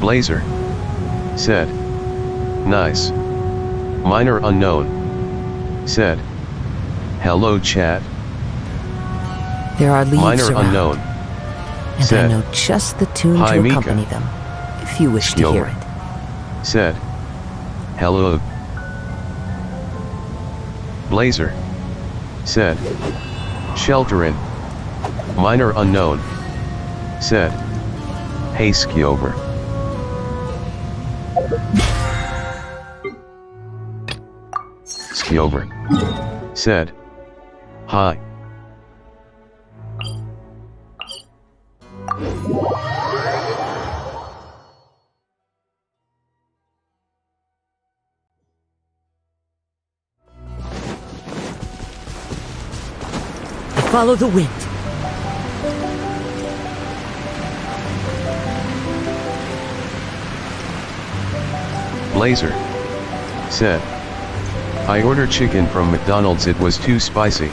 Blazer said. Nice. Minor unknown said. Hello chat. There are leaves Minor around, unknown and said. I know just the tune Hi, to Mika. accompany them, if you wish to hear Skilver it. said. Hello. Blazer said. Shelterin. Minor unknown said. Hey Skiover. Skiover said. Hi. Follow the wind. Blazer said. I ordered chicken from McDonald's, it was too spicy.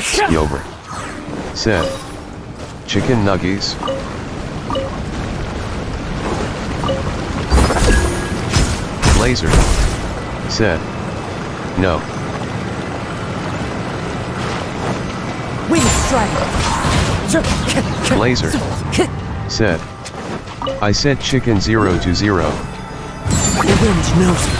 Skiover said. Chicken nuggies. Blazer said. No. Wind strike. Blazer said. I said chicken 0 to 0. The wind knows it.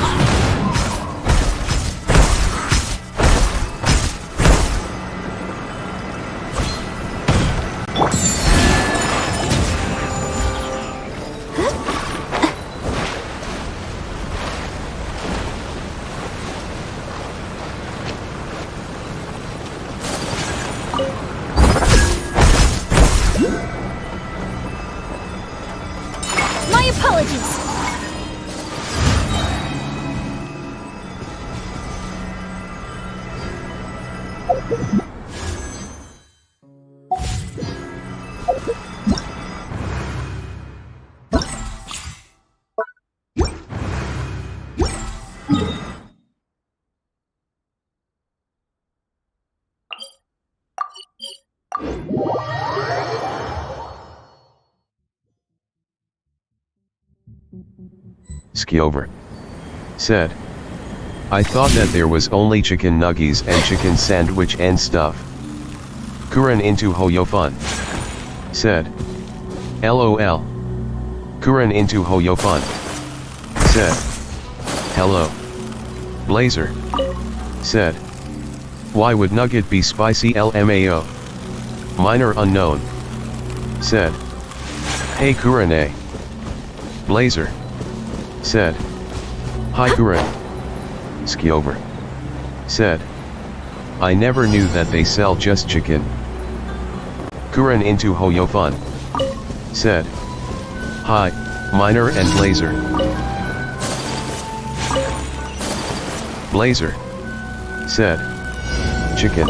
My apologies. Skiover said. I thought that there was only chicken nuggies and chicken sandwich and stuff. Kuren into Hoyofun said. LOL. Kuren into Hoyofun said. Hello. Blazer said. Why would nugget be spicy LMAO? Minor unknown said. Hey Kurene. Blazer said. Hi Kuren. Skiover said. I never knew that they sell just chicken. Kuren into Hoyofun said. Hi, Minor and Blazer. Blazer said. Chicken.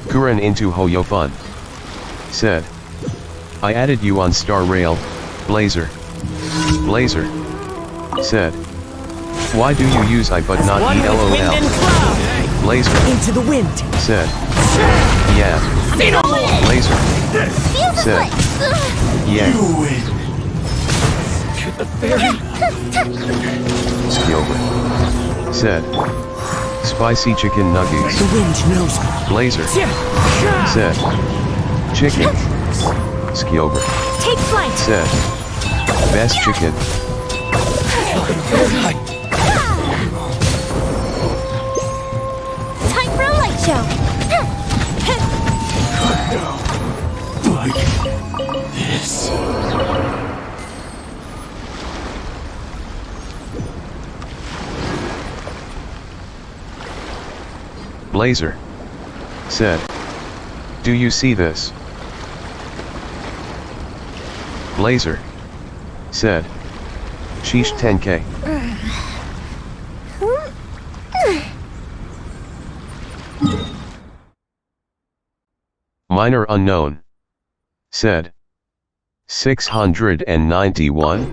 Kuren into Hoyofun said. I added you on Star Rail, Blazer. Blazer said. Why do you use I but not ELOL? Blazer Into the wind. said. Yeah. Blazer said. Yeah. Skiover said. Spicy chicken nuggies. The wind knows me. Blazer said. Chicken. Skiover Take flight. said. Best chicken. Time for a light show. Like this. Blazer said. Do you see this? Blazer. Said. Sheesh 10k. Minor unknown. Said. 691?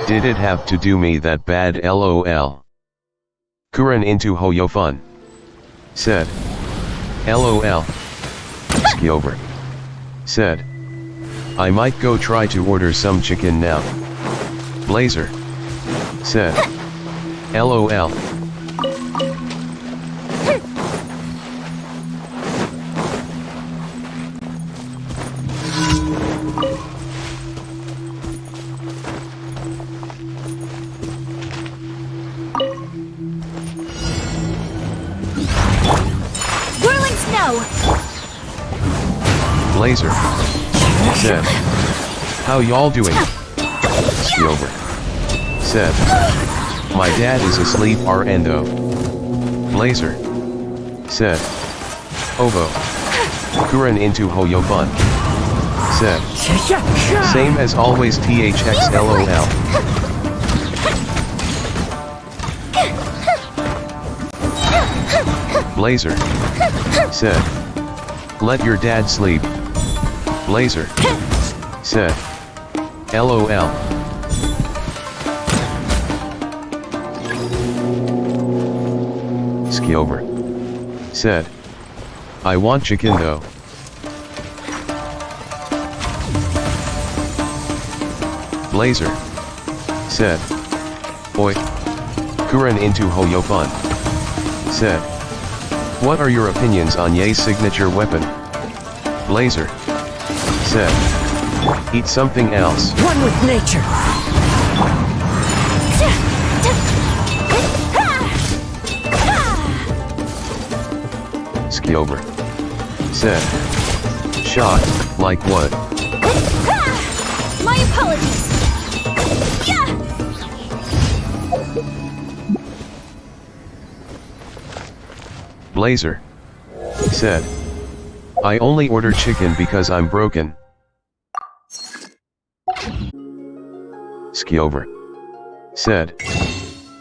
Did it have to do me that bad lol? Kuren into Hoyo fun. Said. LOL. Ski over. Said. I might go try to order some chicken now. Blazer. Said. LOL. Whirling snow! Blazer. Said. How y'all doing? Ski over. Said. My dad is asleep Rendo. Blazer. Said. Ovo. Kuren into Hoyo fun. Said. Same as always THX LOL. Blazer. Said. Let your dad sleep. Blazer. Said. LOL. Ski over. Said. I want chicken though. Blazer. Said. Oi. Kuren into Hoyo fun. Said. What are your opinions on Ye's signature weapon? Blazer. Said. Eat something else. One with nature. Ski over. Said. Shot, like what? My apologies! Yeah! Blazer. Said. I only order chicken because I'm broken. Ski over. Said.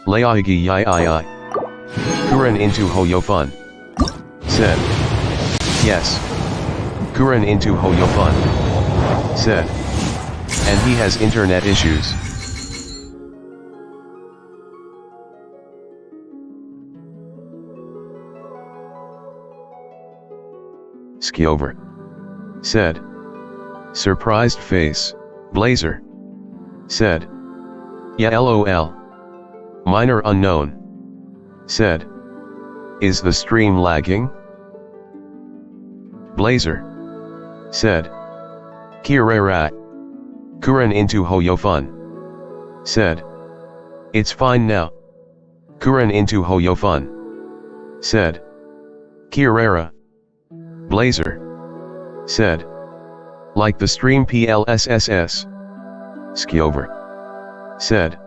Laigi yi I. Kuren into Hoyo fun. Said. Yes. Kuren into Hoyo fun. Said. And he has internet issues. Ski over. Said. Surprised face. Blazer. Said. Yeah lol. Minor unknown. Said. Is the stream lagging? Blazer. Said. Kirera. Kuren into Hoyo fun. Said. It's fine now. Kuren into Hoyo fun. Said. Kirera. Blazer. Said. Like the stream PLSSS. Ski over. Said.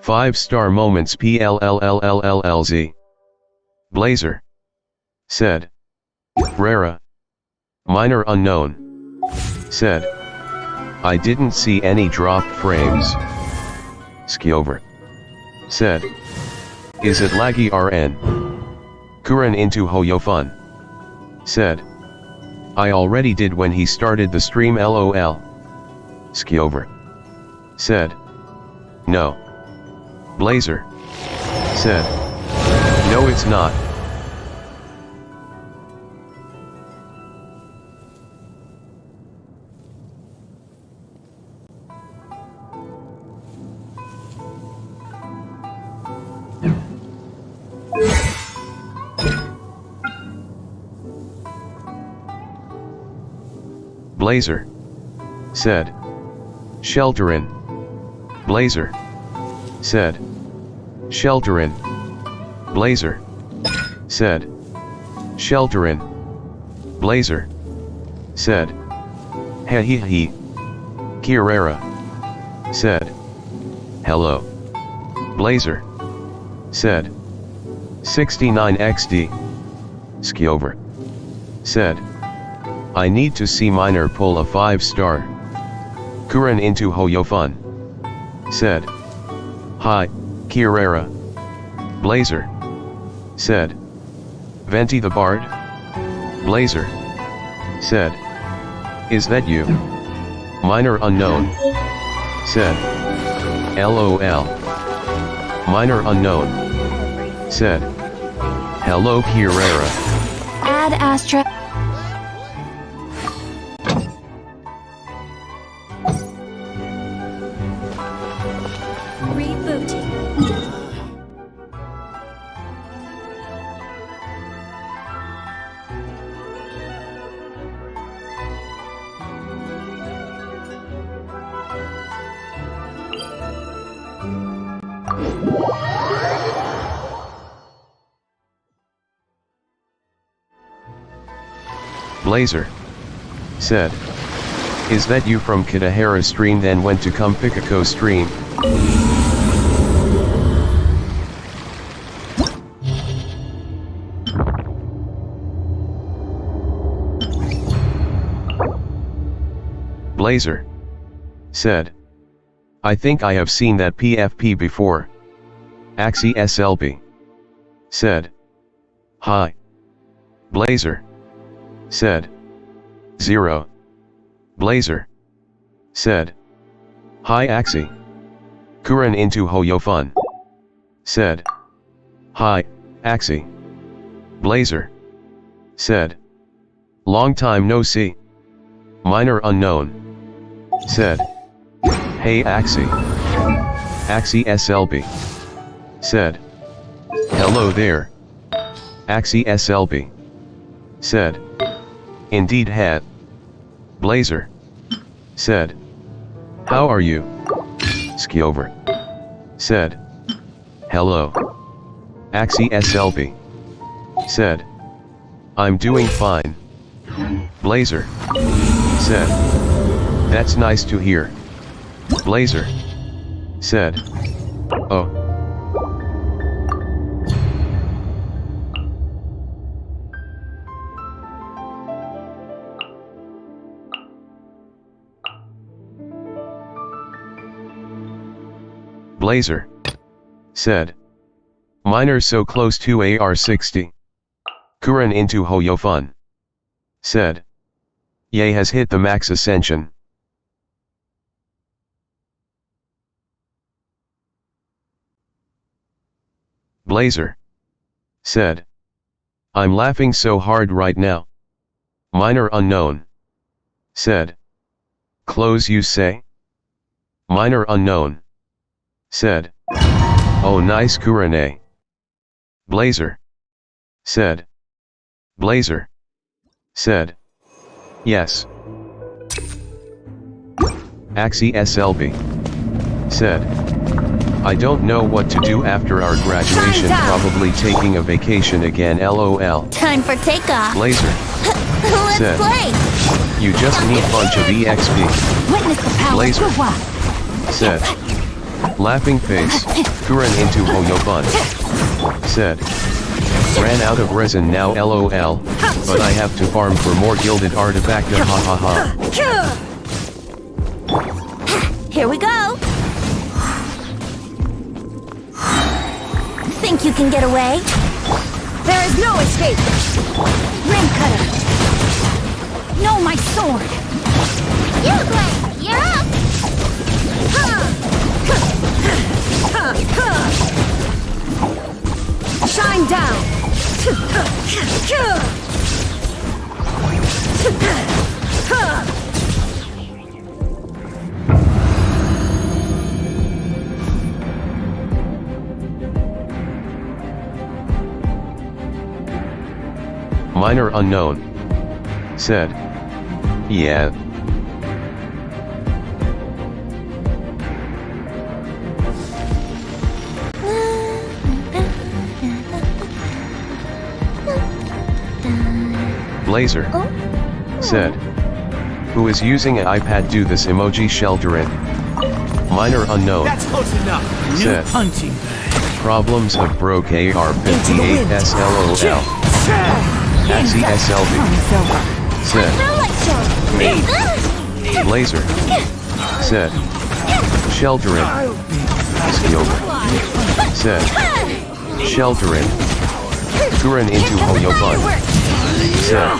5-star moments PLLLLLLZ. Blazer. Said. Rara. Minor unknown. Said. I didn't see any dropped frames. Ski over. Said. Is it laggy RN? Kuren into Hoyo fun. Said. I already did when he started the stream LOL. Ski over. Said. No. Blazer. Said. No it's not. Blazer. Said. Shelterin. Blazer. Said. Shelterin. Blazer. Said. Shelterin. Blazer. Said. He. Kirera. Said. Hello. Blazer. Said. 69 XD. Ski over. Said. I need to see Miner pull a 5-star. Kuren into Hoyofun. Said. Hi, Kirera. Blazer. Said. Venti the Bard? Blazer. Said. Is that you? Miner unknown. Said. LOL. Miner unknown. Said. Hello Kirera. Add Astra. Rebooting. Blazer. Said. Is that you from Kitahara stream then went to come Pikako stream? Blazer. Said. I think I have seen that PFP before. Axie SLB. Said. Hi. Blazer. Said. 0. Blazer. Said. Hi Axie. Kuren into Hoyofun. Said. Hi, Axie. Blazer. Said. Long time no see. Miner unknown. Said. Hey Axie. Axie SLB. Said. Hello there. Axie SLB. Said. Indeed hat. Blazer. Said. How are you? Skiover. Said. Hello. Axie SLB. Said. I'm doing fine. Blazer. Said. That's nice to hear. Blazer. Said. Oh. Blazer. Said. Miner so close to AR-60. Kuren into Hoyofun. Said. Ye has hit the max ascension. Blazer. Said. I'm laughing so hard right now. Miner unknown. Said. Close you say? Miner unknown. Said. Oh nice Kurene. Blazer. Said. Blazer. Said. Yes. Axie SLB. Said. I don't know what to do after our graduation, probably taking a vacation again LOL. Time for takeoff. Blazer. Let's Said. play. You just need bunch of EXP. Witness the power Blazer. of what? Said. Laughing face. Kuren into Hoyofun. Said. Ran out of resin now LOL, but I have to farm for more gilded artifact ha ha ha. Here we go. Think you can get away? There is no escape. Rim cutter. No, my sword. You play. You're up. Shine down. Miner unknown. Said. Yeah. Blazer. Said. Who is using an iPad do this emoji sheltering? Miner unknown. That's close enough. Said. New punching bag. Problems of broke AR-58 SLOL. Axie SLB. Said. Gotcha! Blazer. Said. Shelter in. Skyover. Said. Shelter in. Kuren into Hoyobun. Said.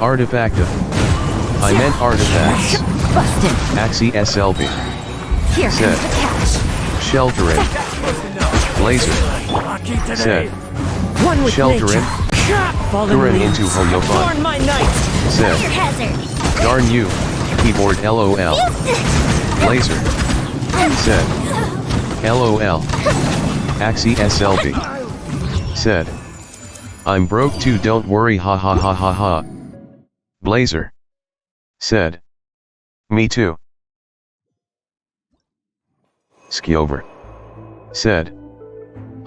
Artifactive. I meant artifacts. Busted. Axie SLB. Here Said. comes the catch. Shelter in. Blazer. Said. One with Shelter nature. in. Fallen Kuren leaves. into Hoyobun. Warn my knight. Said. Your hazard. Darn you. Keyboard LOL. Blazer. Said. LOL. Axie SLB. Said. I'm broke too, don't worry, ha ha ha ha ha. Blazer. Said. Me too. Skyover. Said.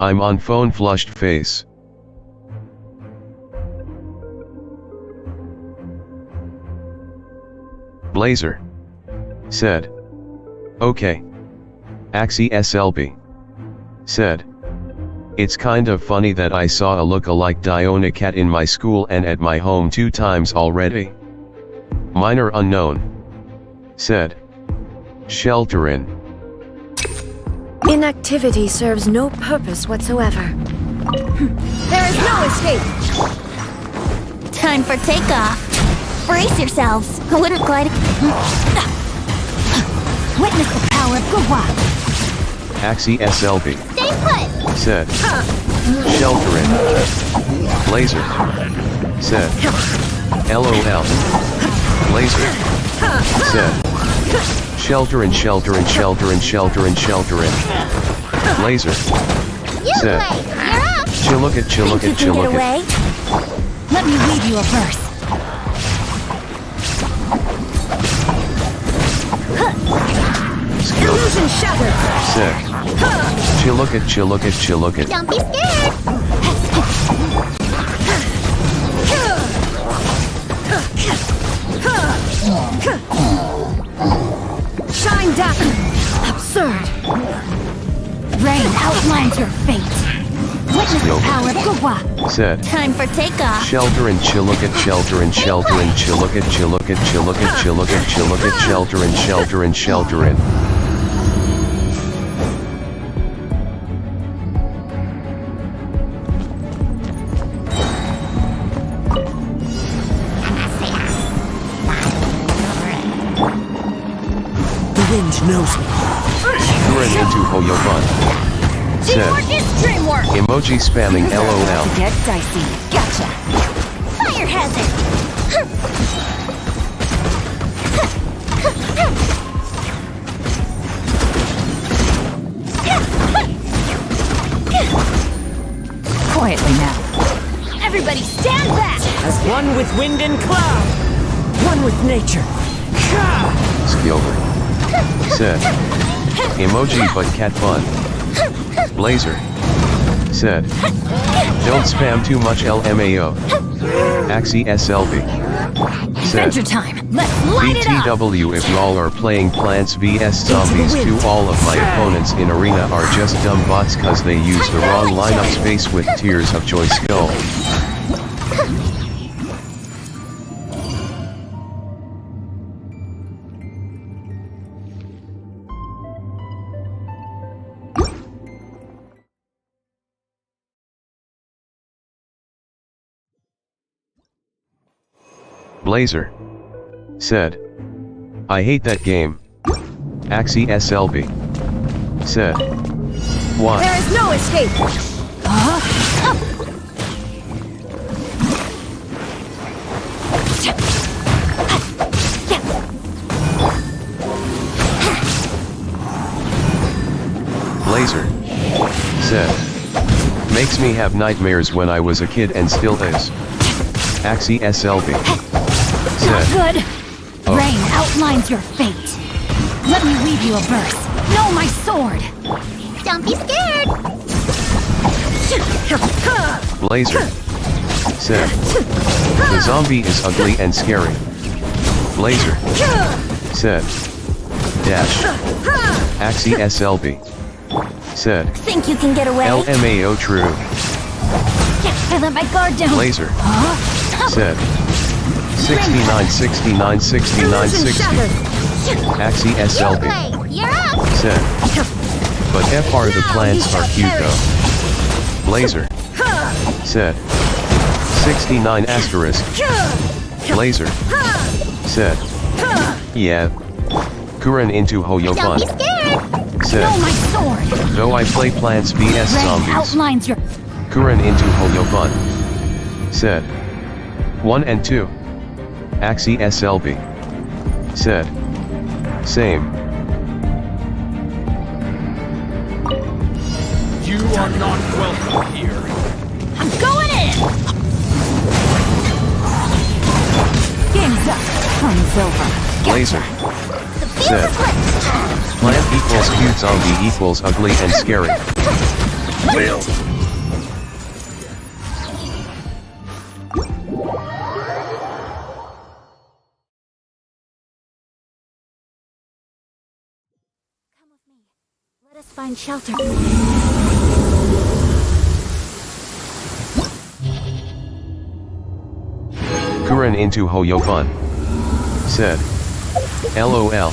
I'm on phone, flushed face. Blazer. Said. Okay. Axie SLB. Said. It's kind of funny that I saw a look-alike Diona cat in my school and at my home 2 times already. Minor unknown. Said. Shelter in. Inactivity serves no purpose whatsoever. There is no escape. Time for takeoff. Brace yourselves. I wouldn't glide. Witness the power of Gwa. Axie SLB. Stay put. Said. Shelter in. Blazer. Said. LOL. Blazer. Said. Shelter in, shelter in, shelter in, shelter in, shelter in. Blazer. You Said. play. You're up. Chillookit, chillookit, Think you can get chillookit. away? Let me weave you a verse. Skill. Illusion shattered. Said. Chillookit, chillookit, chillookit. Don't be scared. Shine down. Absurd. Rain outlines your fate. Witness the power of Gwa. Said. Time for takeoff. Shelter in, chillookit, shelter in, shelter in, chillookit, chillookit, chillookit, chillookit, chillookit, shelter in, shelter in, shelter in. The wind knows me. Kuren into Hoyobun. Teamwork Said. is dreamwork. Emoji spamming LOL. Get dicey. Gotcha. Fire hazard. Quietly now. Everybody stand back. As one with wind and cloud. One with nature. Skyover. Said. Emoji but cat fun. Blazer. Said. Don't spam too much LMAO. Axie SLB. Said. Adventure time. Let's light it up. BTW, if y'all are playing Plants vs Zombies 2, all of my opponents in arena are just dumb bots cause they use the wrong lineup space with Tears of Joy skill. Blazer. Said. I hate that game. Axie SLB. Said. Why? There is no escape. Blazer. Said. Makes me have nightmares when I was a kid and still is. Axie SLB. Not Said. good. Oh. Rain outlines your fate. Let me weave you a verse. No, my sword. Don't be scared. Blazer. Said. The zombie is ugly and scary. Blazer. Said. Dash. Axie SLB. Said. Think you can get away? LMAO true. I let my guard down. Blazer. Said. 69, 69, 69, 60. Axie SLB. You're up! Said. But FR the plants are cute though. Blazer. Said. 69 asterisk. Blazer. Said. Yeah. Kuren into Don't be Hoyofun. scared! Said. No, my sword! Though I play Plants vs Red Zombies. outlines your... Kuren into Hoyofun. Said. 1 and 2. Axie SLB. Said. Same. You are not welcome here. I'm going in! Game's up. Time's over. Blazer. The field Said. is lit. Plant equals cute zombie equals ugly and scary. Come with me. Let us find shelter. Kuren into Hoyofun. Said. LOL.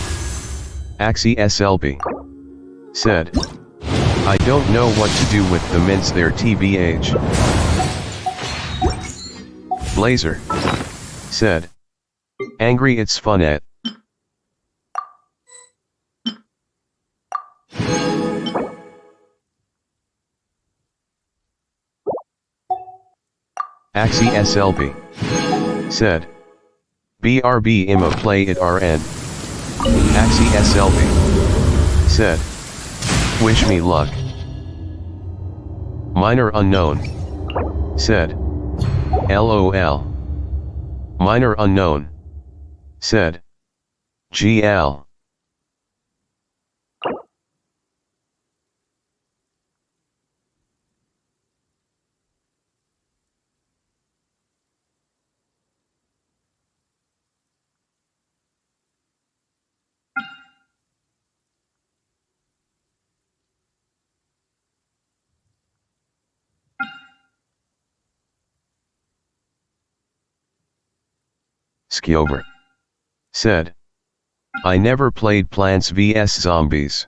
Axie SLB. Said. I don't know what to do with the mints there TBH. Blazer. Said. Angry it's fun at. Axie SLB. Said. BRB Imma play it RN. Axie SLB. Said. Wish me luck. Minor unknown. Said. LOL. Minor unknown. Said. GL. Skiover. Said. I never played Plants vs Zombies.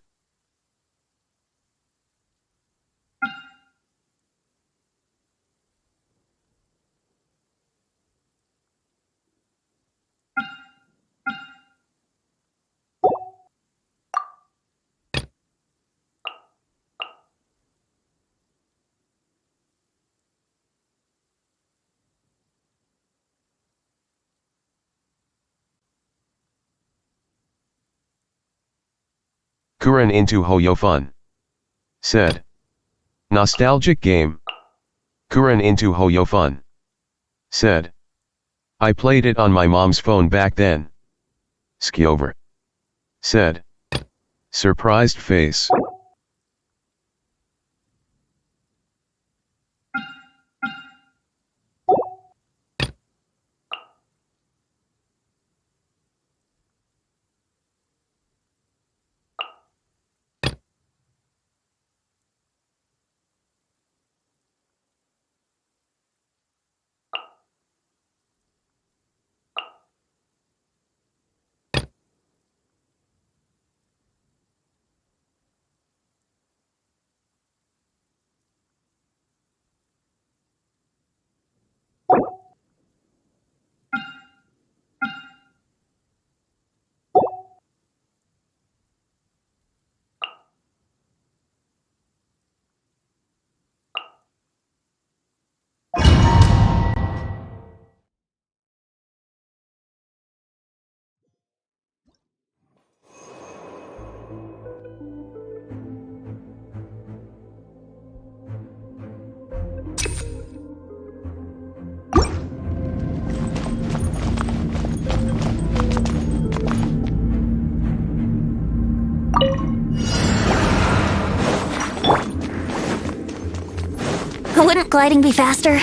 Kuren into Hoyofun. Said. Nostalgic game. Kuren into Hoyofun. Said. I played it on my mom's phone back then. Skiover. Said. Surprised face. Wouldn't gliding be faster?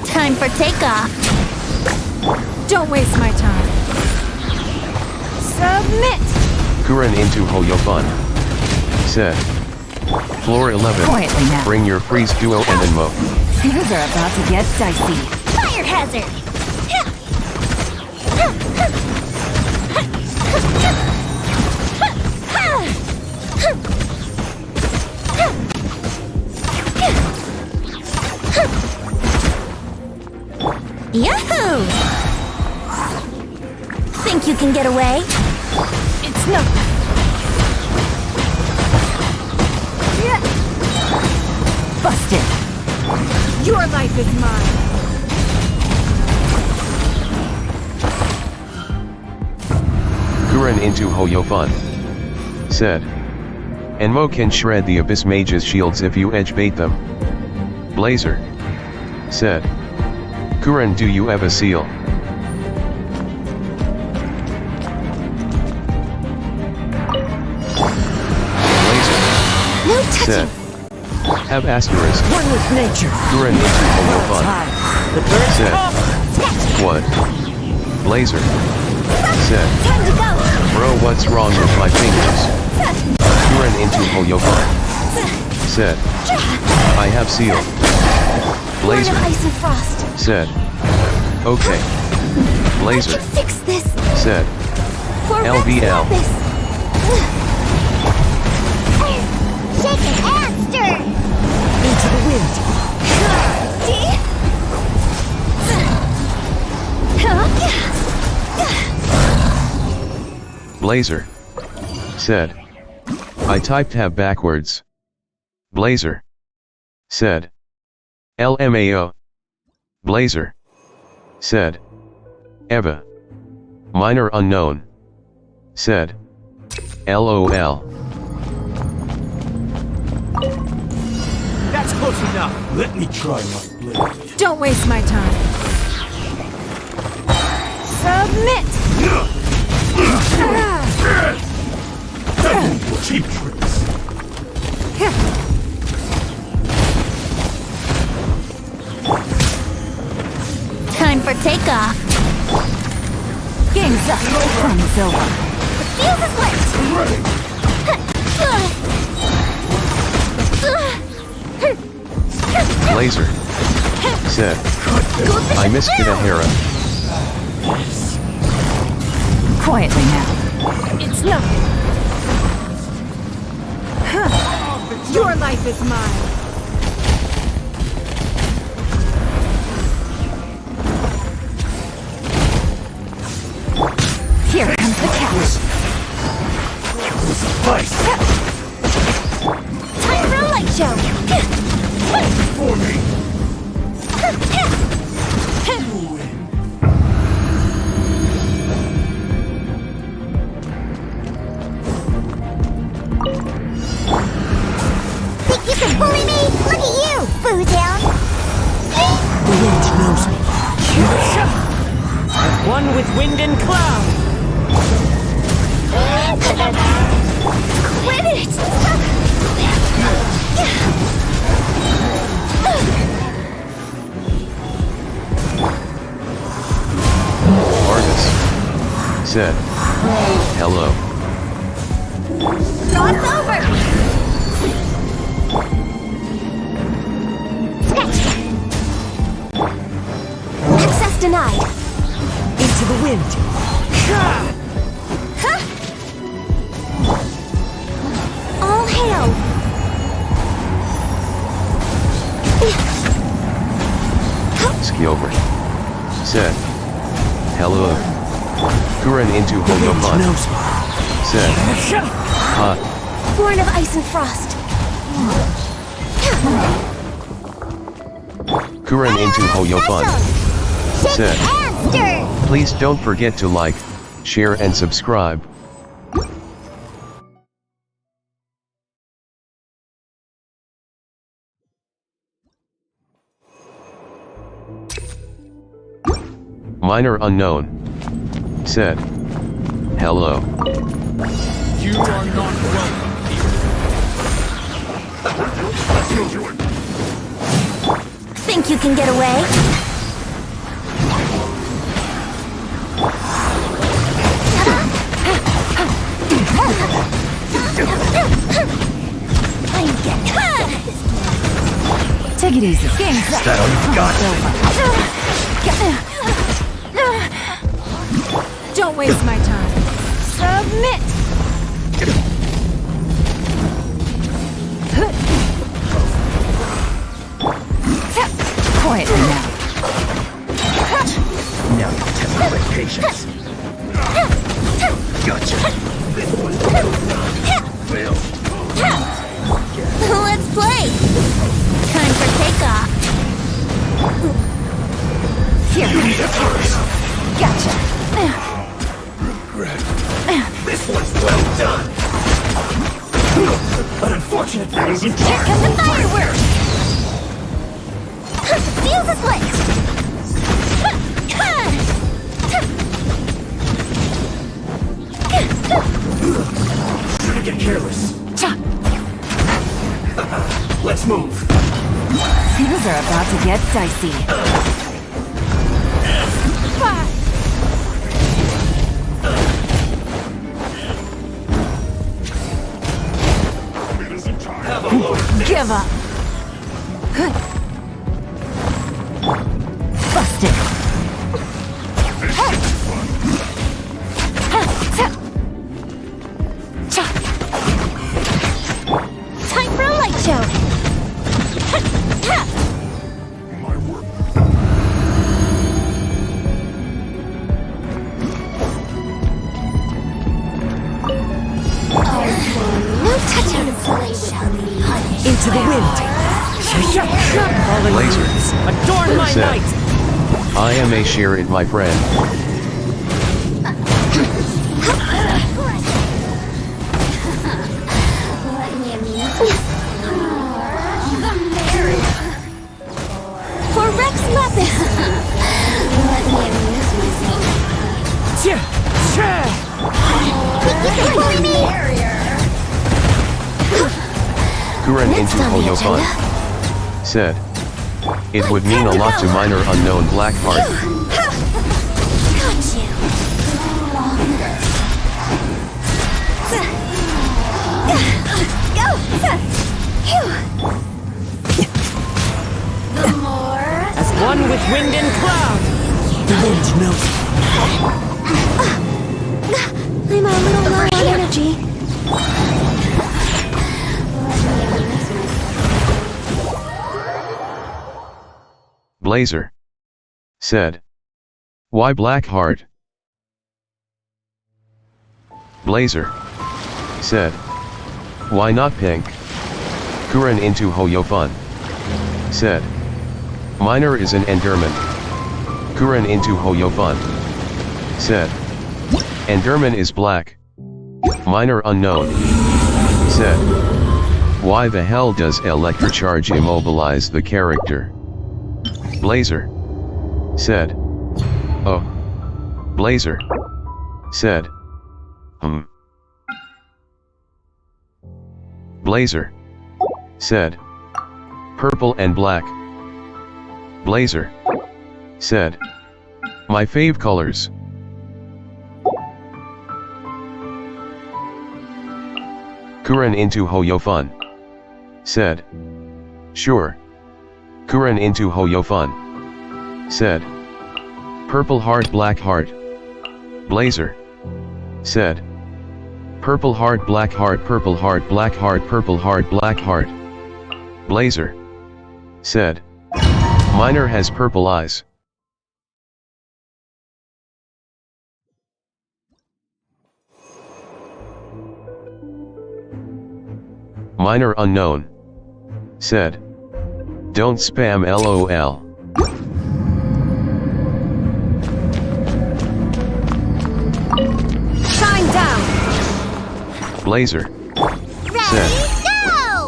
Time for takeoff. Don't waste my time. Submit! Kuren into Hoyofun. Said. Floor 11. Quietly now. Bring your freeze duo and Enmo. Things are about to get dicey. Fire hazard! Yahoo! Think you can get away? It's nothing. Busted. Your life is mine. Kuren into Hoyofun. Said. Enmo can shred the Abyss Mage's shields if you edge bait them. Blazer. Said. Kuren, do you have a seal? Blazer. No touching. Said. Have asterisk. One with nature. Kuren into Hoyofun. The birds Said. come. What? Blazer. Said. Time to go. Bro, what's wrong with my fingers? Kuren into Hoyofun. Said. I have seal. Born Blazer. of ice and frost. Said. Okay. I Blazer. can fix this. Said. For LVL. Shake it and stir. Into the wind. Blazer. Said. I typed have backwards. Blazer. Said. LMAO. Blazer. Said. Eva. Minor unknown. Said. LOL. That's close enough. Let me try my blade. Don't waste my time. Submit! Cheap tricks. Time for takeoff. Game's up. Fun is over. The fuse is lit. Blazer. Said. I miss Kitahara. Quietly now. It's nothing. Your life is mine. Here comes the catch. Slice Time for a light show. for me. Think you can bully me? Look at you, Bootown. The wind knows me. One with wind and cloud. Quit it! Argus. Said. Hello. Cross over! Sketch! Access denied. Into the wind. All hail! Skiover. Said. Hello. Kuren into The wind Hoyofun. knows me. Said. Ha. Born of ice and frost. Kuren into Hoyofun. Shake Said. it and stir! Please don't forget to like, share and subscribe. Minor unknown. Said. Hello. You are not welcome here. Think you can get away? Take it easy. Game's up. That all you got? Don't waste my time. Submit! Quietly now. Now you test my patience. Gotcha. Well, Let's play. Time for takeoff. Here comes the catch. Gotcha. this one's well done. But unfortunate things. Here come the fireworks. Fuse is lit. Shouldn't get careless. Let's move. Things are about to get dicey. Have a load. Give up. Busted. Time for a light show. My work. No touching. Into the wind. Blazer. Adorn my Said. night. I am a share it, my friend. For Rex Lapis. Kuren into Hoyofun. Said. It would mean a lot to minor unknown Blackheart. Got you. Go. As one with wind and cloud. I'm a little low on energy. Blazer. Said. Why Blackheart? Blazer. Said. Why not pink? Kuren into Hoyofun. Said. Minor is an enderman. Kuren into Hoyofun. Said. Enderman is black. Minor unknown. Said. Why the hell does electrocharge immobilize the character? Blazer. Said. Oh. Blazer. Said. Blazer. Said. Purple and black. Blazer. Said. My fave colors. Kuren into Hoyofun. Said. Sure. Kuren into Hoyofun. Said. Purple heart black heart. Blazer. Said. Purple heart black heart purple heart black heart purple heart black heart. Blazer. Said. Minor has purple eyes. Minor unknown. Said. Don't spam LOL. Shine down! Blazer. Ready, Said.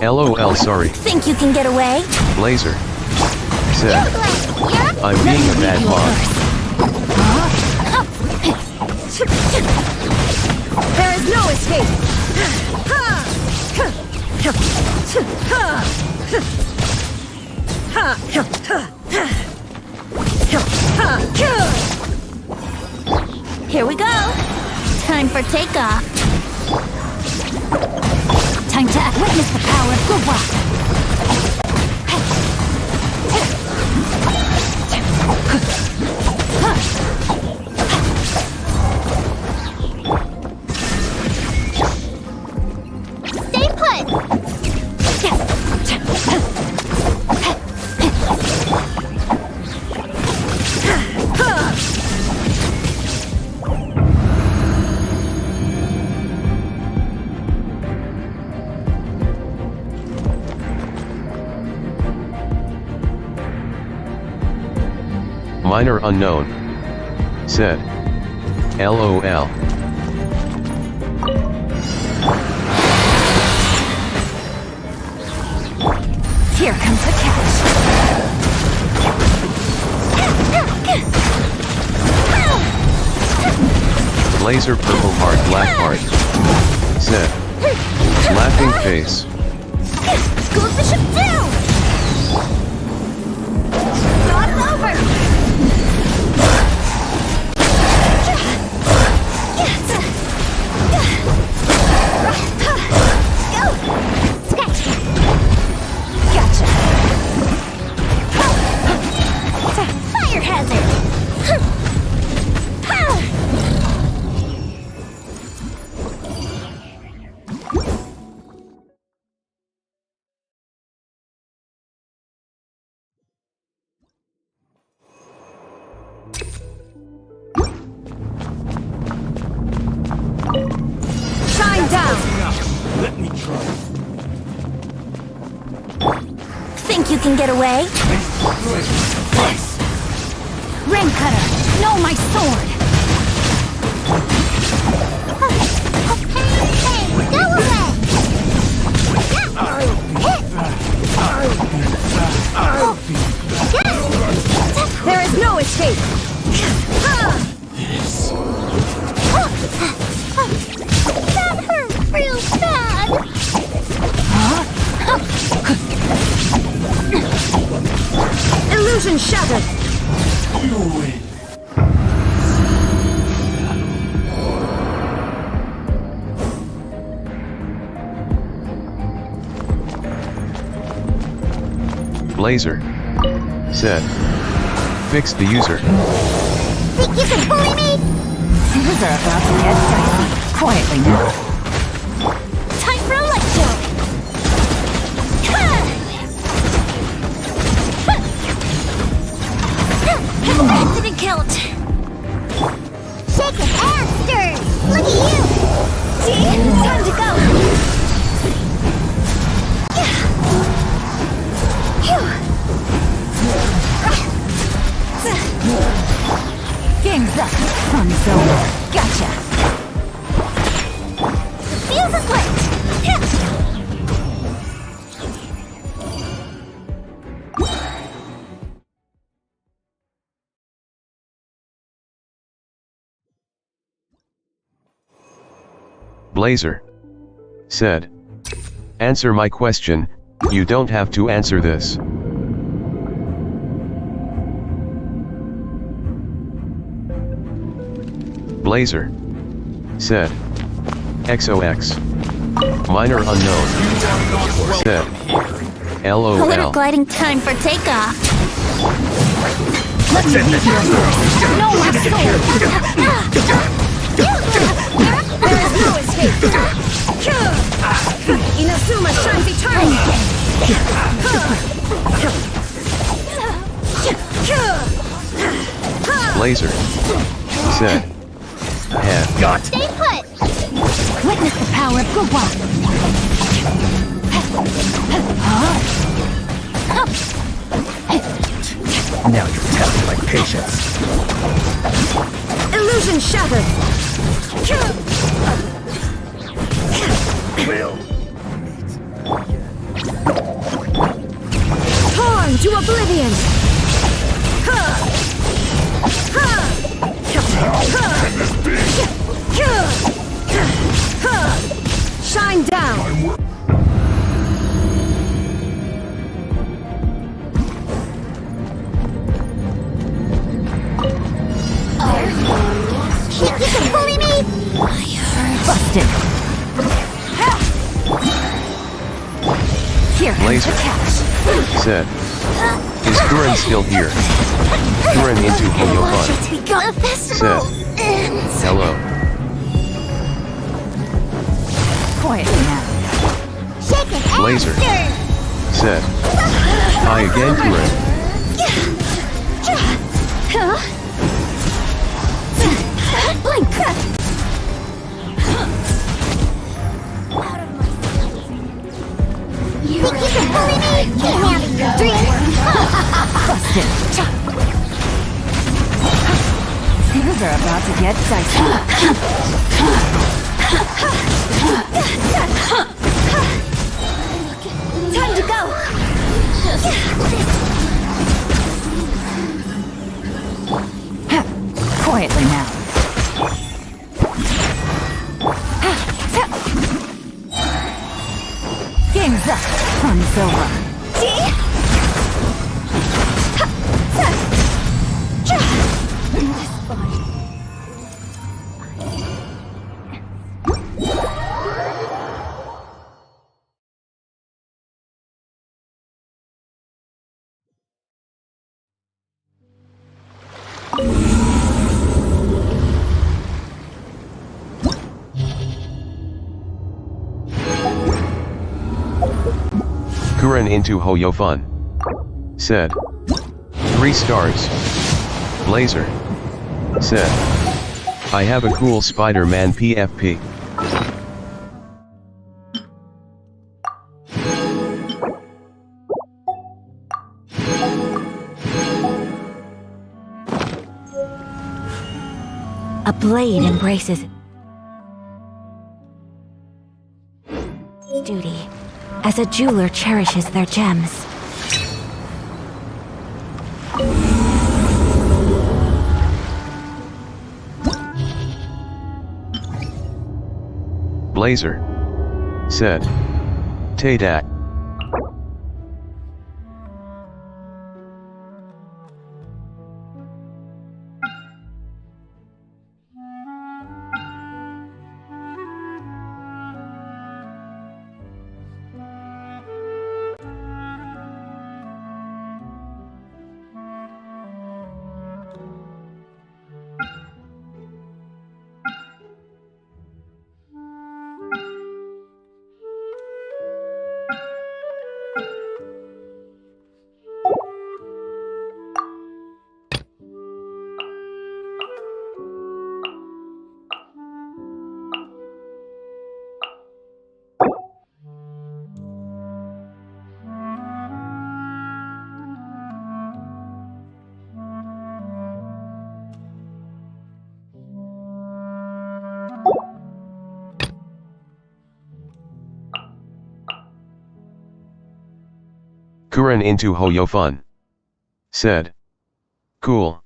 go! LOL sorry. Think you can get away? Blazer. Said. I'm being a bad mom. There is no escape! Here we go. Time for takeoff. Time to witness the power of good luck. Minor unknown. Said. LOL. Here comes the catch. Blazer purple heart black heart. Said. Laughing face. Goes the ship down! Thoughts over! Scratch! Gotcha! Fire hazard! Shine down! Let me try. Think you can get away? Rain cutter! No, my sword! Hey, go away! There is no escape! That hurt real bad! Illusion shattered! You win. Blazer. Said. Fix the user. Think you can bully me? Things are about to get dicey. Quietly now. Time for a light show! Infinite count! Shake it and stir! Look at you! See? Time to go! Game's up. Fun's over. Gotcha! Fuse is lit! Blazer. Said. Answer my question, you don't have to answer this. Blazer. Said. XOX. Minor unknown. Said. LOL. Glitter gliding time for takeoff. Let me lead you first. No, my sword! There is no escape! Inazuma shines eternally! Blazer. Said. Head. Stay put! Witness the power of Gua. Now you're testing my patience. Illusion shattered! Will. Torn to oblivion! Shine down! You can bully me! Busted. Here comes Blazer. the catch. Said. Is Kuren still here? Kuren into Hoyofun. We got a festival! ends. Hello. Quietly now. Shake it and Blazer. stir! Said. Hi again, Kuren. Huh? Blink! You think you can bully me? Can't have your dreams! Busted. Things are about to get dicey. Time to go! Quietly now. Game's up. Fun's over. Kuren into Hoyo Fun. Said. 3 stars. Blazer. Said. I have a cool Spider-Man PFP. A blade embraces duty, as a jeweler cherishes their gems. Blazer. Said. Tay-dat. Kuren into Hoyo Fun. Said. Cool.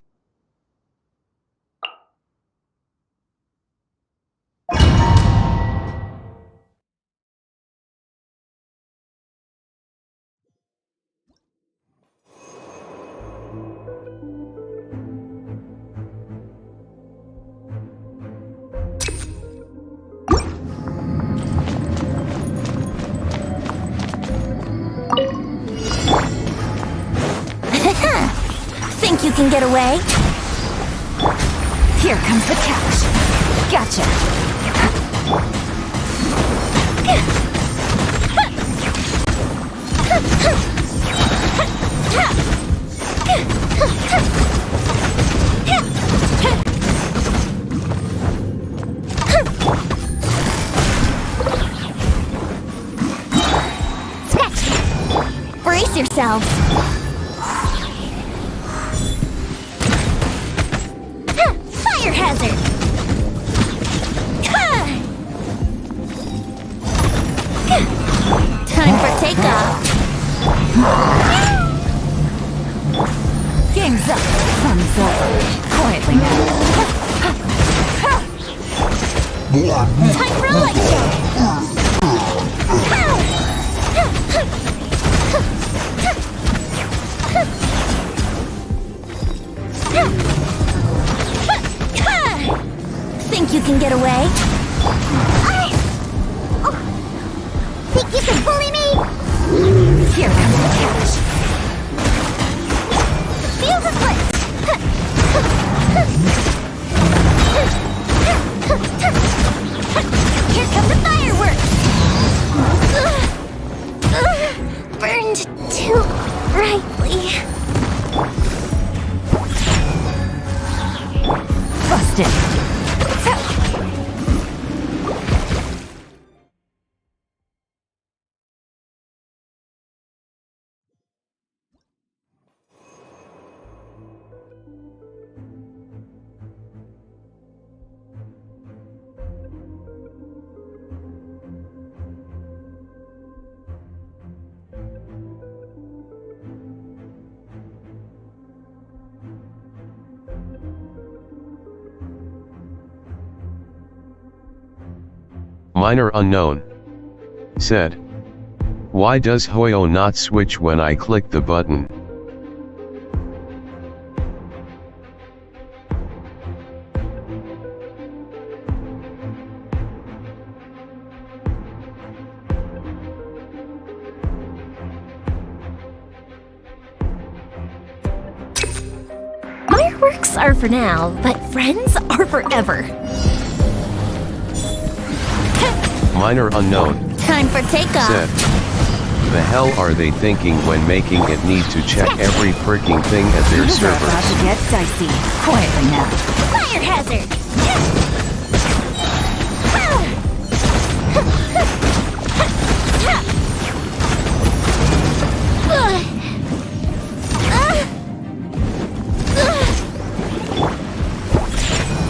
Think you can get away? Here comes the catch. Gotcha. Brace yourselves. Fire hazard! Time for takeoff. Game's up. Fun's over. Quietly now. Time for a light show. Think you can get away? Think you can bully me? Here comes the catch. Feel the foot! Here come the fireworks! Burned too brightly. Busted. Minor unknown. Said. Why does Hoyo not switch when I click the button? Fireworks are for now, but friends are forever. Minor unknown. Time for takeoff. Said. The hell are they thinking when making it need to check every freaking thing at their Things are about to servers? get dicey. Quietly now. Fire hazard!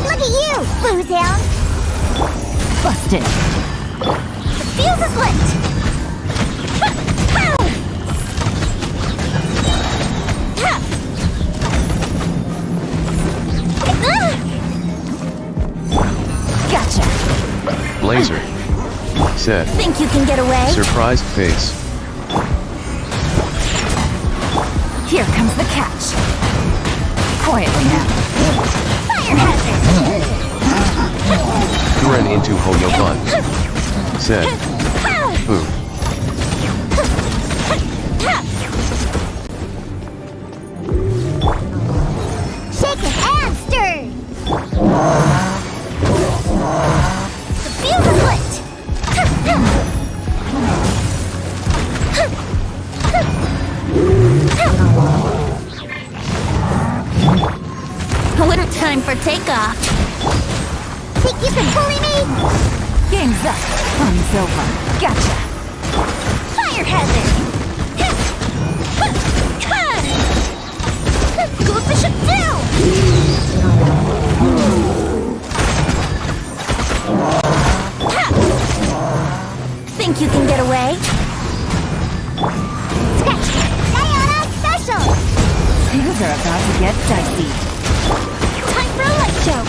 Look at you, booze hound! Busted. The fuse is lit! Gotcha. Blazer. Said. Think you can get away? Surprised face. Here comes the catch. Quietly now. Fire hazard! Kuren into Hoyofun. Said. Ooh. Shaken and stirred! The fuse is lit! Winter time for takeoff. Think you can bully me? Game's up. Fun's over. Gotcha. Fire hazard! Go bishop down! Think you can get away? Scratch! Diana special! Things are about to get dicey. Time for a light show!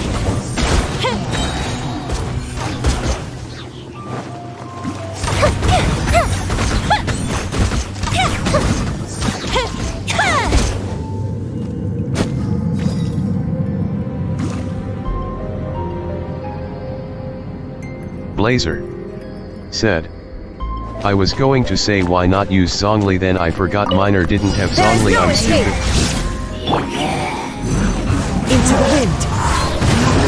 Blazer. Said. I was going to say why not use Zhongli, then I forgot Minor didn't have Zhongli. I'm stupid. Into the wind.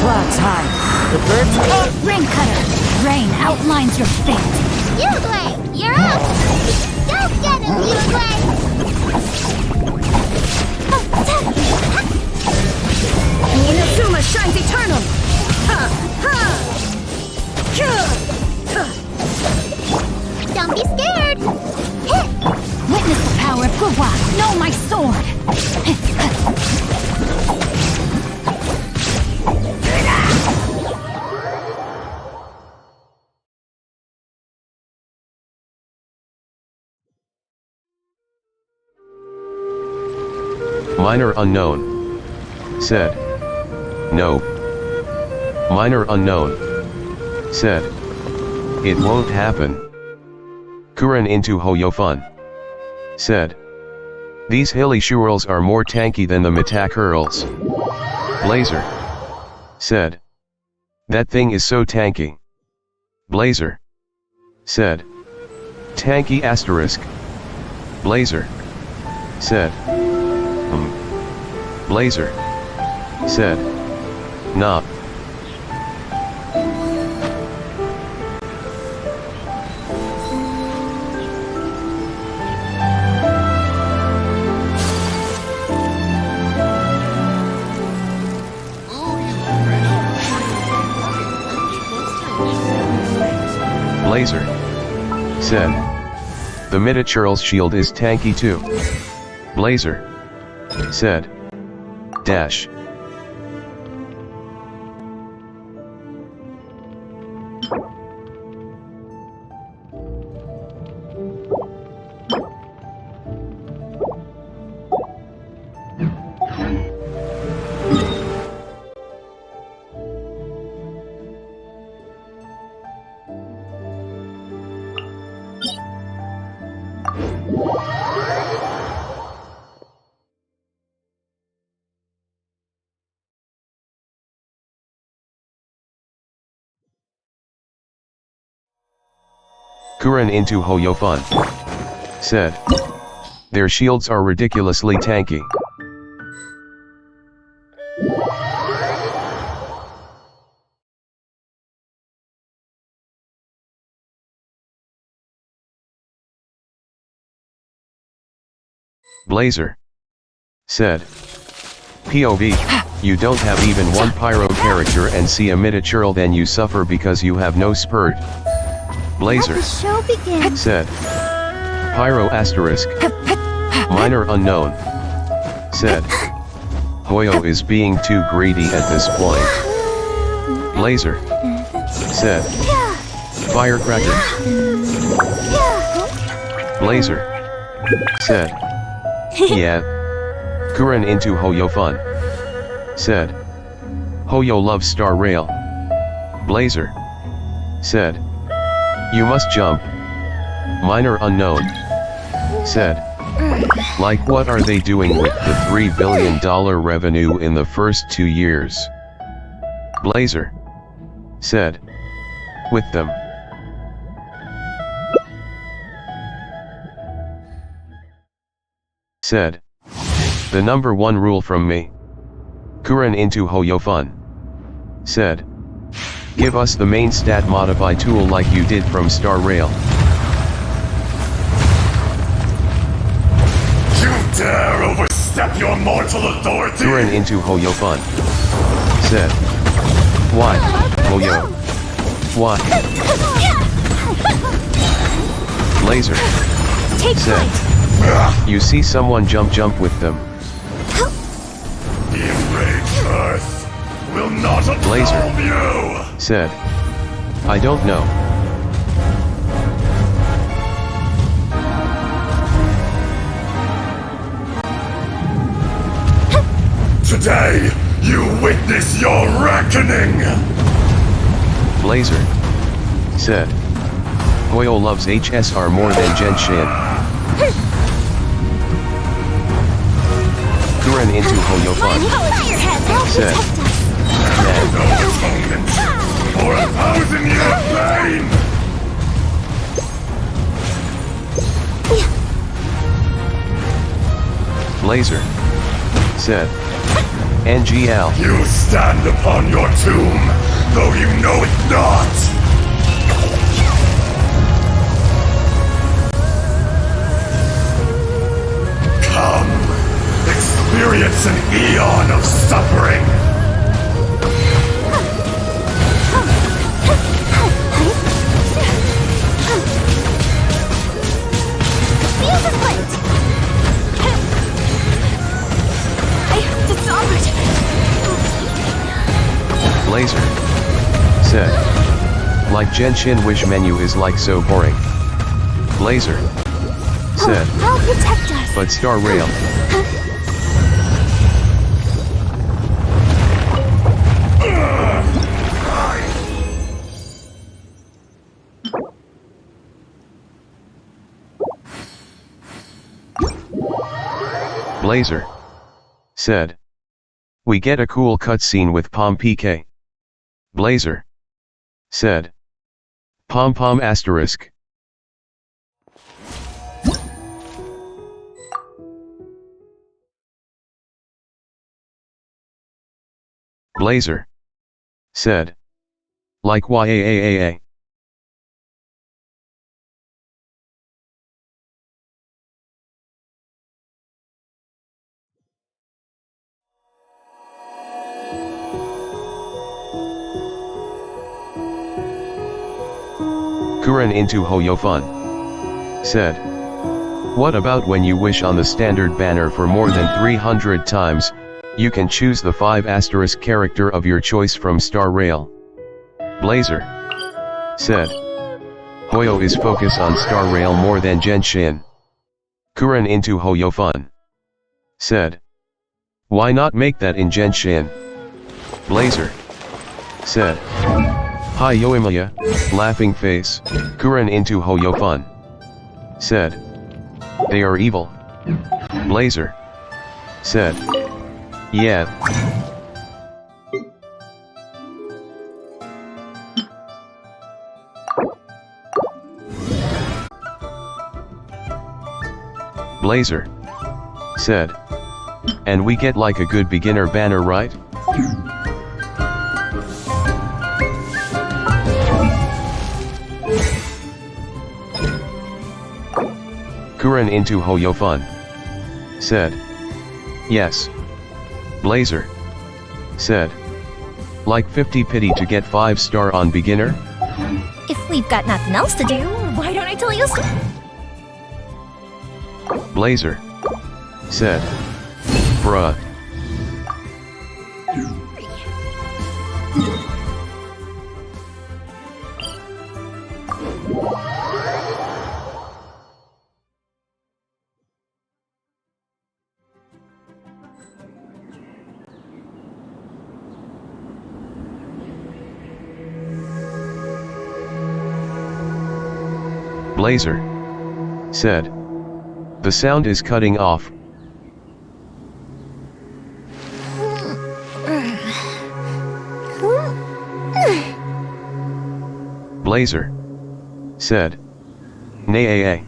Clouds high. The birds are... Rain cutter! Rain outlines your fate. Uruguay, you're up! Go get him, Uruguay! Inazuma shines eternal. Ha! Ha! Don't be scared! Witness the power of Guwa. Know my sword. Minor unknown. Said. No. Minor unknown. Said. It won't happen. Kuren into Hoyofun. Said. These hilly shurls are more tanky than the Mitak Earls. Blazer. Said. That thing is so tanky. Blazer. Said. Tanky asterisk. Blazer. Said. Blazer. Said. Nah. Blazer. Said. The Midachurl's shield is tanky too. Blazer. Said. Dash. Kuren into Hoyofun. Said. Their shields are ridiculously tanky. Blazer. Said. POV, you don't have even one pyro character and see a miniature, then you suffer because you have no spurt. Blazer. Let the show begin. Said. Pyro asterisk. Minor unknown. Said. Hoyo is being too greedy at this point. Blazer. Said. Firecracker. Blazer. Said. Yeah. Kuren into Hoyofun. Said. Hoyo loves Star Rail. Blazer. Said. You must jump. Minor unknown. Said. Like what are they doing with the $3 billion revenue in the first 2 years? Blazer. Said. With them. Said. The number one rule from me. Kuren into Hoyofun. Said. Give us the main stat modify tool like you did from Star Rail. You dare overstep your mortal authority? Kuren into Hoyofun. Said. Why, Hoyo? Why? Blazer. Take Said. flight. You see someone jump with them. The enraged earth will not Blazer. absolve you! Said. I don't know. Today, you witness your reckoning! Blazer. Said. Hoyo loves HSR more than Genshin. Kuren into Hoyofun. Said. No atonement for 1,000-year pain! Blazer. Said. NGL. You stand upon your tomb, though you know it not! Come, experience an eon of suffering! Music plate. I have disarmored. Blazer. Said. Like Genshin wish menu is like so boring. Blazer. Said. I'll protect us. But Star Rail. Blazer. Said. We get a cool cutscene with Pom PK. Blazer. Said. Pom Pom asterisk. Blazer. Said. Like YAAAA. Kuren into Hoyofun. Said. What about when you wish on the standard banner for more than 300 times, you can choose the 5 asterisk character of your choice from Star Rail. Blazer. Said. Hoyo is focused on Star Rail more than Genshin. Kuren into Hoyofun. Said. Why not make that in Genshin? Blazer. Said. Hi Yoimiya, laughing face, Kuren into Hoyofun. Said. They are evil. Blazer said. Yeah. Blazer said. And we get like a good beginner banner, right? Kuren into Hoyofun said. Yes. Blazer said. Like 50 pity to get 5-star on beginner? If we've got nothing else to do, why don't I tell you so? Blazer said. Bruh. Blazer said. The sound is cutting off. Blazer said. Nay.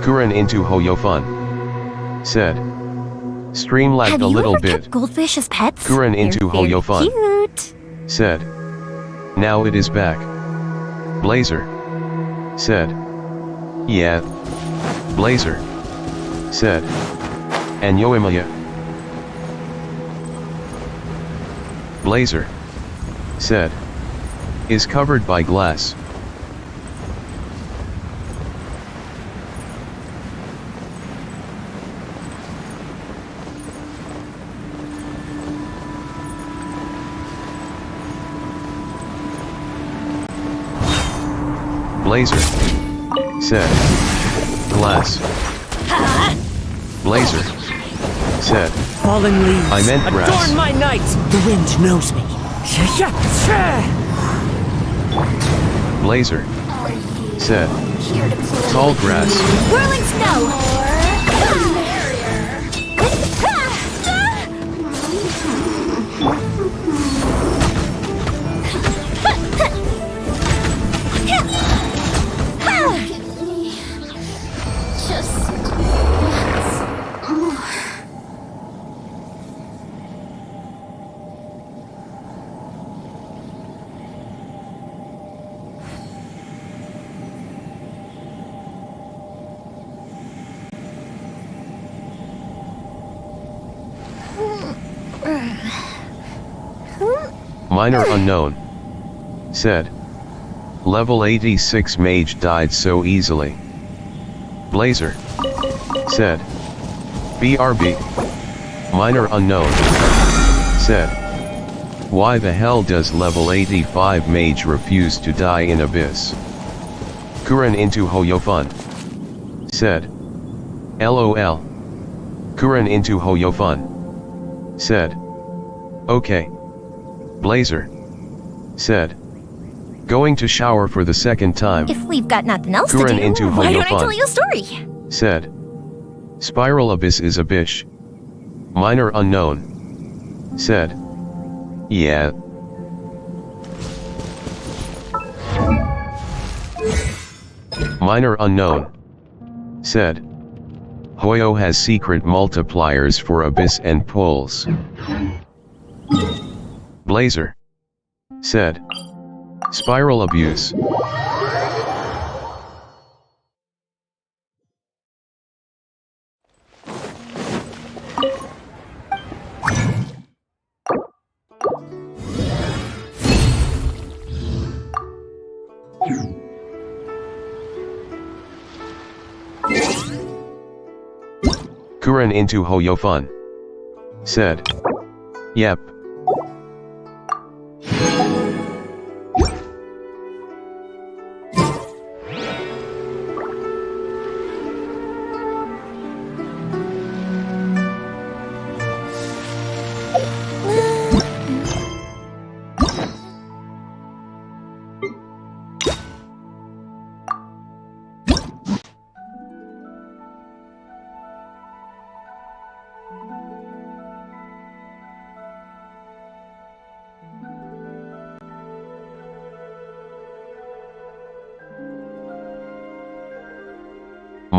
Kuren into Hoyofun said. Stream lagged a little bit. Have you ever kept goldfish as pets? Kuren into They're very Hoyofun cute. said. Now it is back. Blazer said. Yeah. Blazer said. And Yoimiya. Blazer said. Is covered by glass. Blazer said. Glass. Blazer said. Fallen leaves. I meant grass. Adorn my night! The wind knows me. Blazer said. Tall grass. Whirling snow! Minor unknown said. Level 86 mage died so easily. Blazer said. BRB. Minor unknown said. Why the hell does level 85 mage refuse to die in abyss? Kuren into Hoyofun said. LOL. Kuren into Hoyofun said. Okay. Blazer said. Going to shower for the second time. If we've got nothing else Kuren to do, into why don't I Hoyofun tell you a story? said. Spiral abyss is a bish. Minor unknown said. Yeah. Minor unknown said. Hoyo has secret multipliers for abyss and pulls. Blazer said. Spiral abuse. Kuren into Hoyofun said. Yep.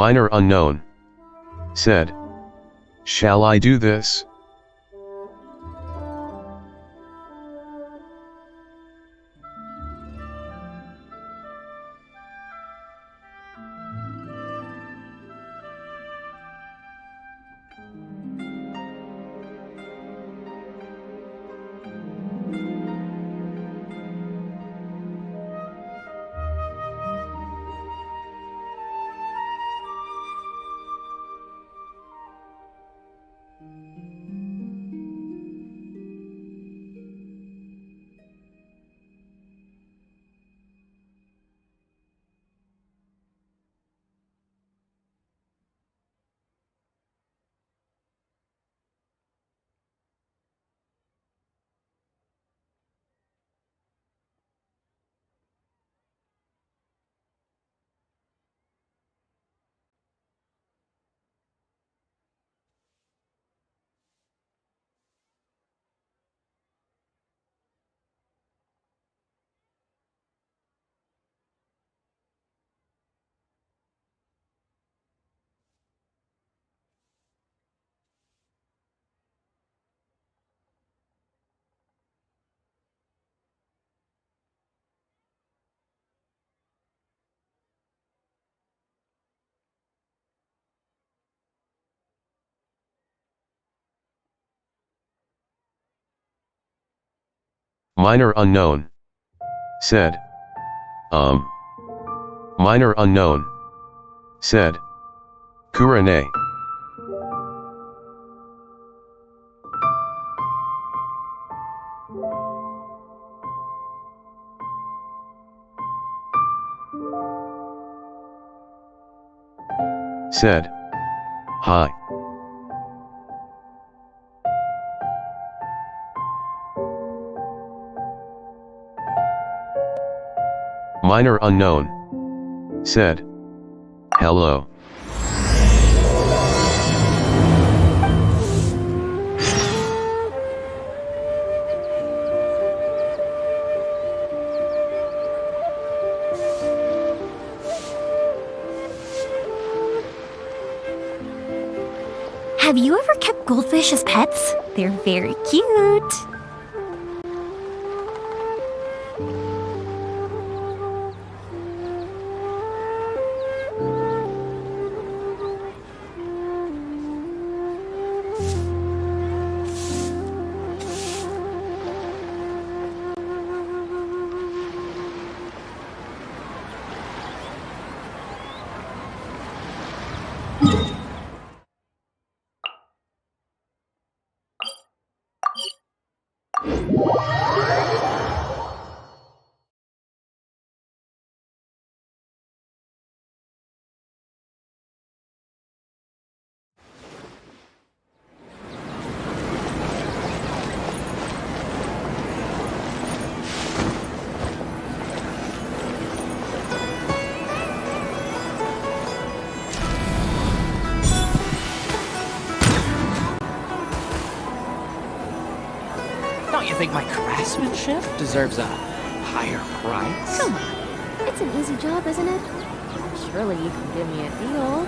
Minor unknown. Said. Shall I do this? Minor unknown. Said. Minor unknown. Said. Kurane. Said. Hi. Minor unknown. Said. Hello. Have you ever kept goldfish as pets? They're very cute. Don't you think my craftsmanship deserves a higher price? Come on. It's an easy job, isn't it? Surely you can give me a deal.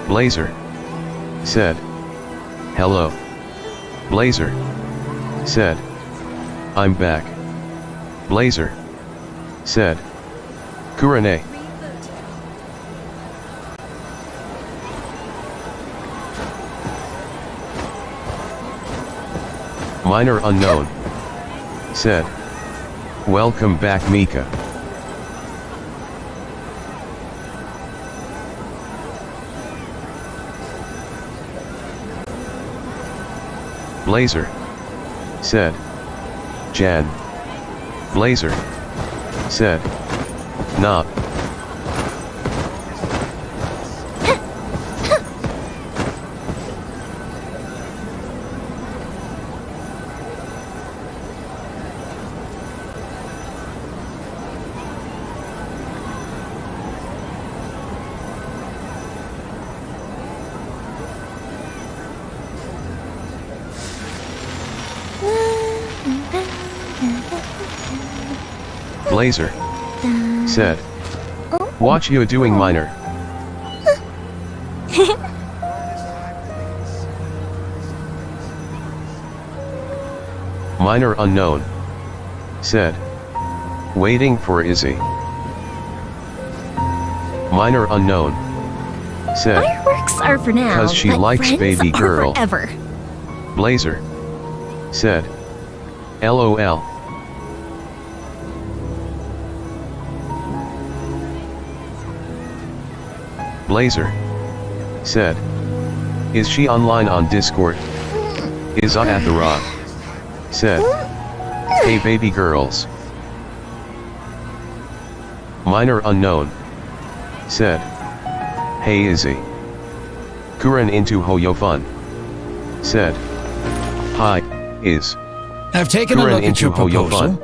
Blazer. Said. Hello. Blazer. Said. I'm back. Blazer. Said. Kurane. Minor unknown. Said. Welcome back, Mika. Blazer. Said. Jan. Blazer said. Nah. Blazer said. Watch you doing minor. Minor unknown said. Waiting for Izzy. Minor unknown said. Fireworks are for now, 'Cause she but likes friends baby are girl. forever. Blazer said. LOL. Blazer said. Is she online on Discord? Is I at the rock? Said. Hey baby girls. Minor unknown said. Hey Izzy. Kuren into Hoyo Fun said. Hi, Iz. I've taken a Kuren look at into your Hoyo proposal. Fun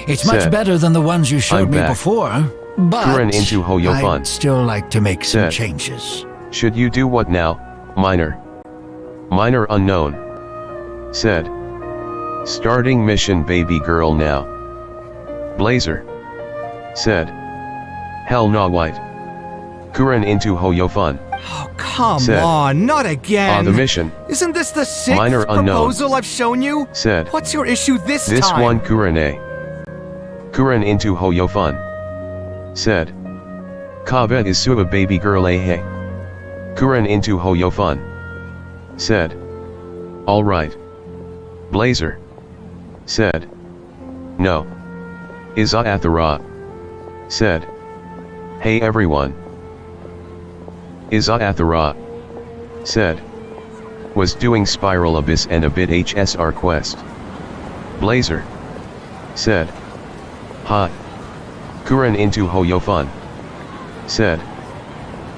It's much said. better than the ones you showed I'm me back. before, but Kuren into Hoyo Fun I'd still like to make some said. changes. Should you do what now, Minor? Minor unknown said. Starting mission baby girl now. Blazer said. Hell nah white. Kuren into Hoyo Fun Oh, come said. on, not again. The mission Isn't this the sixth Minor unknown proposal I've shown you? said. What's your issue this This time? one Kuren A. Kuren into Hoyo Fun said. Kava is Suba baby girl a hey. Kuren into Hoyo Fun said. Alright. Blazer said. No. Iza at the rock said. Hey everyone. Iza at the rock said. Was doing Spiral Abyss and a bit HSR quest. Blazer said. Hi. Kuren into Hoyo Fun said.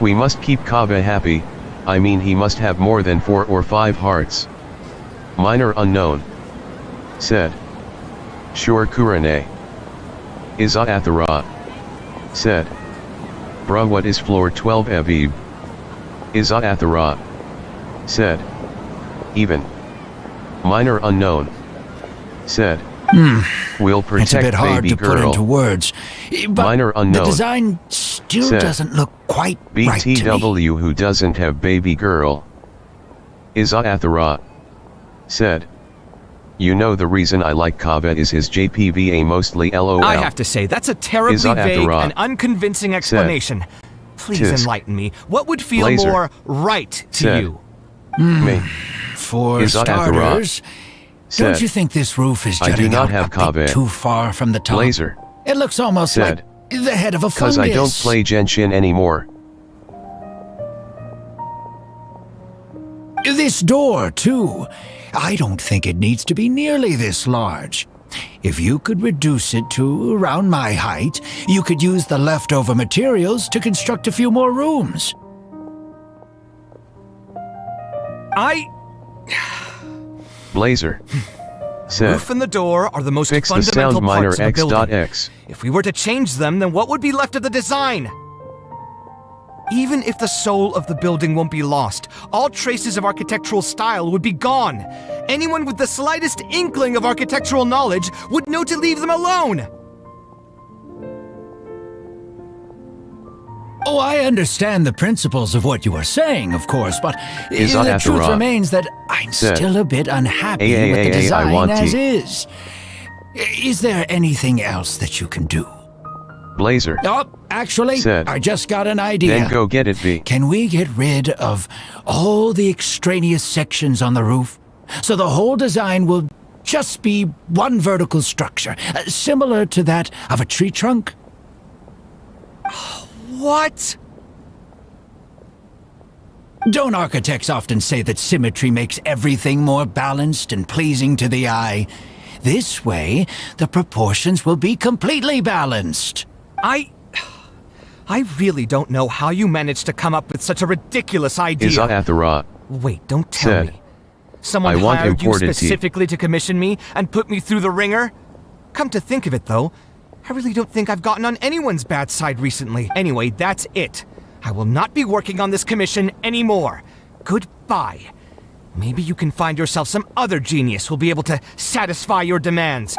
We must keep Kava happy, I mean he must have more than 4 or 5 hearts. Minor unknown said. Sure Kuren A. Iza at the rock said. Bruh what is floor 12 Aviv? Iza at the rock said. Even. Minor unknown said. We'll protect It's a bit hard baby to girl. put into words, but Minor unknown the design still said. doesn't look quite right to me. BTW who doesn't have baby girl. Iza at the rock said. You know the reason I like Kava is his JPVA mostly LOL. I have to say, that's a terribly Iza at the vague rock and unconvincing explanation. Please Tisk. enlighten me. What would feel Blazer more right to said. you? Me. For Iza at the rock starters, don't said. you think this roof is I do jutting not out have a bit Kava. too far from the top? Blazer It looks almost said. like the head of a fungus. Cause I don't play Genshin anymore. This door, too. I don't think it needs to be nearly this large. If you could reduce it to around my height, you could use the leftover materials to construct a few more rooms. Blazer said. Roof and the door are the most Fix the fundamental sound minor parts of the building. X.X. If we were to change them, then what would be left of the design? Even if the soul of the building won't be lost, all traces of architectural style would be gone. Anyone with the slightest inkling of architectural knowledge would know to leave them alone. Oh, I understand the principles of what you are saying, of course, but Is the at the truth rock remains that I'm said. still a bit unhappy Ay, with ay, the ay, I design want as tea. is. Is there anything else that you can do? Blazer Oh, actually, said. I just got an idea. Then go get it V. Can we get rid of all the extraneous sections on the roof so the whole design will just be one vertical structure, similar to that of a tree trunk? What? Don't architects often say that symmetry makes everything more balanced and pleasing to the eye? This way, the proportions will be completely balanced. I really don't know how you managed to come up with such a ridiculous idea. Izathara Wait, don't tell said, me. Someone I want hired you imported tea. specifically to commission me and put me through the ringer? Come to think of it, though, I really don't think I've gotten on anyone's bad side recently. Anyway, that's it. I will not be working on this commission anymore. Goodbye. Maybe you can find yourself some other genius who'll be able to satisfy your demands.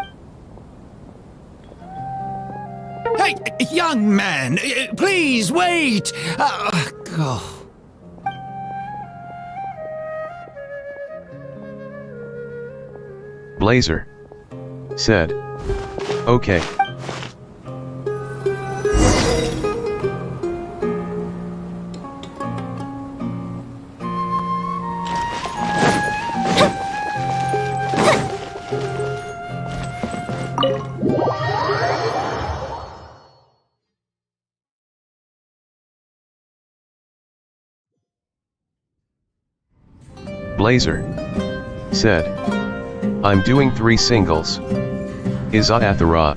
Hey, young man, please wait! Go. Blazer said, okay. Blazer said, I'm doing 3 singles. Izathara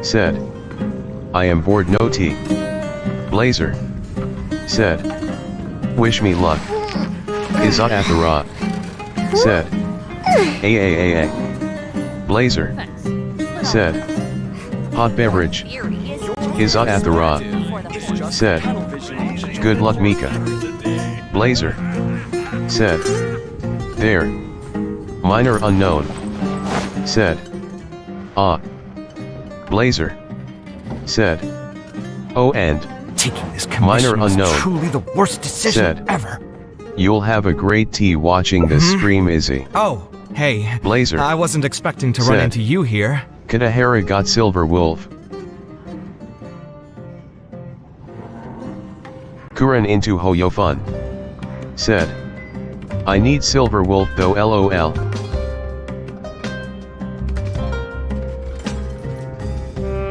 said, I am bored, no tea. Blazer said, wish me luck. Izathara said, Blazer said, hot beverage. Izathara said, good luck, Mika. Blazer said, there. Minor unknown said, ah. Blazer said, oh, and Taking this Minor commission was unknown truly the worst decision said, ever. you'll have a great tea watching this stream, Izzy. Oh, hey. Blazer I wasn't expecting to run said, into you here. Katahara got Silver Wolf. Kuran into Hoyofun said, I need Silver Wolf though, lol.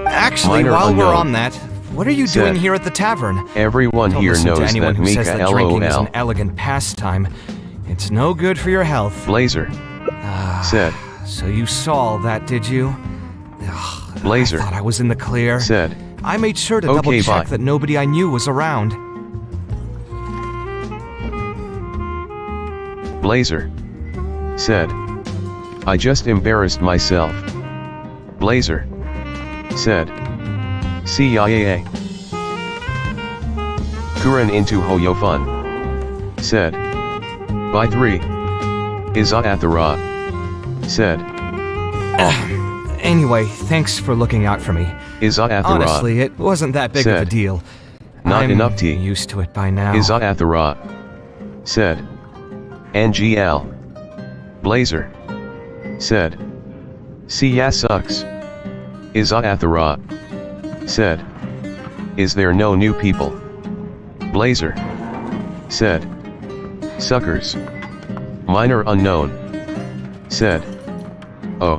Actually, Minor while we're unknown on that, what are you said, doing here at the tavern? everyone Don't here listen to knows anyone that who says Mika that drinking is lol. an elegant pastime. It's no good for your health. Blazer said, So you saw all that, did you? Ugh, Blazer I thought I was in the clear. said, I made sure to Okay, double check bye. that nobody I knew was around. Blazer said, I just embarrassed myself. Blazer said, CIA. Kuran into Hoyofun said, by 3. Izathara said, Anyway, thanks for looking out for me. Izathara Honestly, it wasn't that big of a said, deal. not I'm enough tea. used to it by now. Izathara said, NGL. Blazer said, yeah, sucks. Izathara said, is there no new people? Blazer said, suckers. Minor unknown said, oh.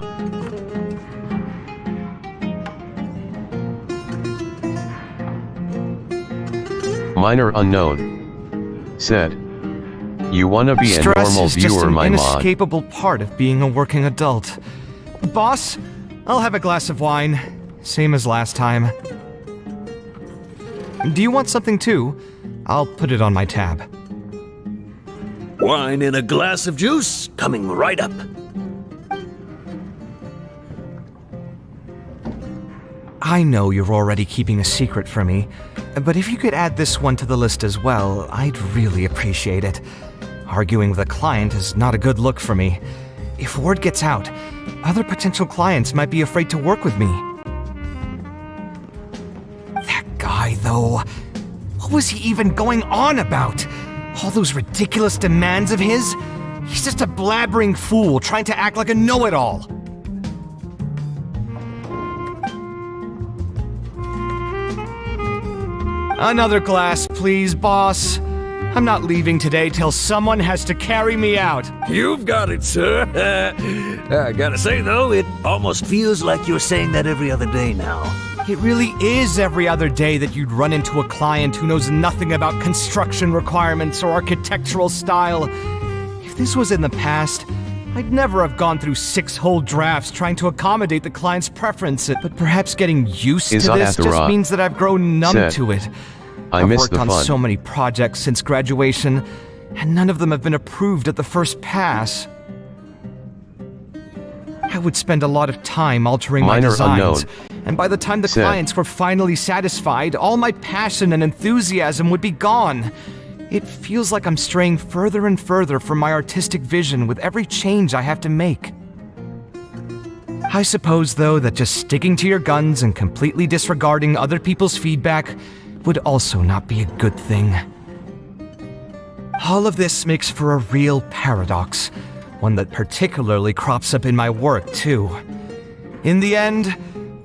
Minor unknown said, you wanna be a Stress normal is just viewer, an my mod. inescapable part of being a working adult. Boss, I'll have a glass of wine, same as last time. Do you want something too? I'll put it on my tab. Wine in a glass of juice, coming right up. I know you're already keeping a secret from me, but if you could add this one to the list as well, I'd really appreciate it. Arguing with a client is not a good look for me. If word gets out, other potential clients might be afraid to work with me. That guy, though, what was he even going on about? All those ridiculous demands of his? He's just a blabbering fool trying to act like a know-it-all. Another glass, please, boss. I'm not leaving today till someone has to carry me out. You've got it, sir. I gotta say, though, it almost feels like you're saying that every other day now. It really is every other day that you'd run into a client who knows nothing about construction requirements or architectural style. If this was in the past, I'd never have gone through 6 whole drafts trying to accommodate the client's preference, but perhaps getting used to this just means that I've grown numb to it. I've worked on so many projects since graduation, and none of them have been approved at the first pass. I would spend a lot of time altering my designs, and by the time the clients were finally satisfied, all my passion and enthusiasm would be gone. It feels like I'm straying further and further from my artistic vision with every change I have to make. I suppose, though, that just sticking to your guns and completely disregarding other people's feedback would also not be a good thing. All of this makes for a real paradox, one that particularly crops up in my work, too. In the end,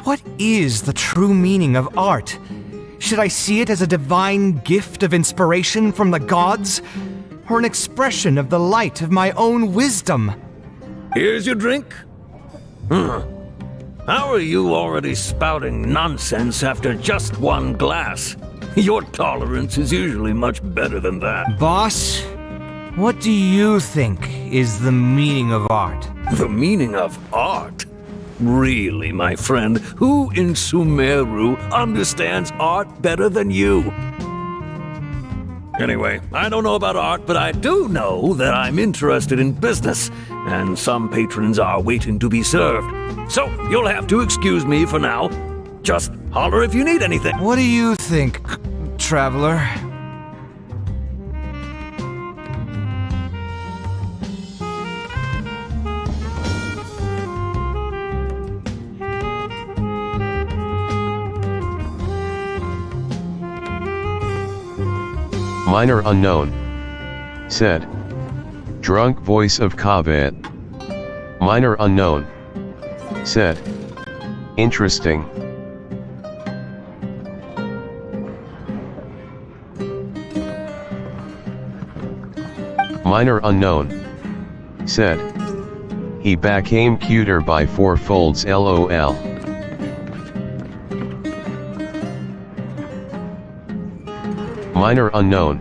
what is the true meaning of art? Should I see it as a divine gift of inspiration from the gods, or an expression of the light of my own wisdom? Here's your drink. How are you already spouting nonsense after just one glass? Your tolerance is usually much better than that. Boss, what do you think is the meaning of art? The meaning of art? Really, my friend, who in Sumeru understands art better than you? Anyway, I don't know about art, but I do know that I'm interested in business, and some patrons are waiting to be served. So, you'll have to excuse me for now. Just holler if you need anything. What do you think, traveler? Minor unknown. Said. Drunk voice of Kavet. Minor unknown. Said. Interesting. Minor unknown. Said. He became cuter by 4 folds LOL. Minor unknown.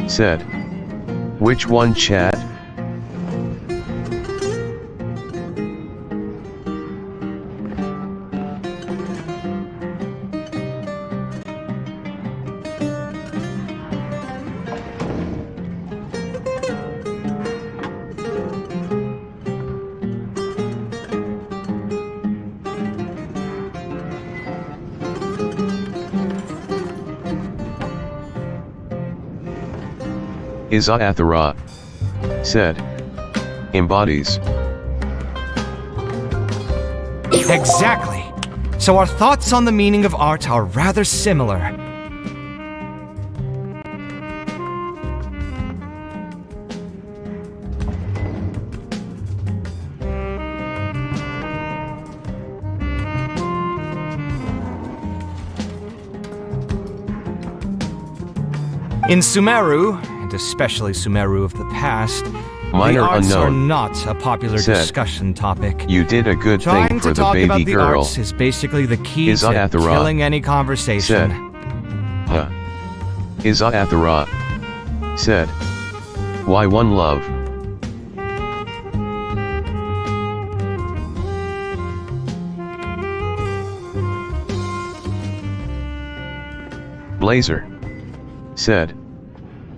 Said. Which one, chat? Izaathara. Said. Embodies. Exactly. So our thoughts on the meaning of art are rather similar. In Sumeru, and especially Sumeru of the past, Minor the arts unknown. are not a popular Said. discussion topic. You did a good Trying thing for to the talk baby about the girl. arts is basically the key to Izaathara. killing any conversation. Said. Izaathara. Said. Why one love? Blazer. Said.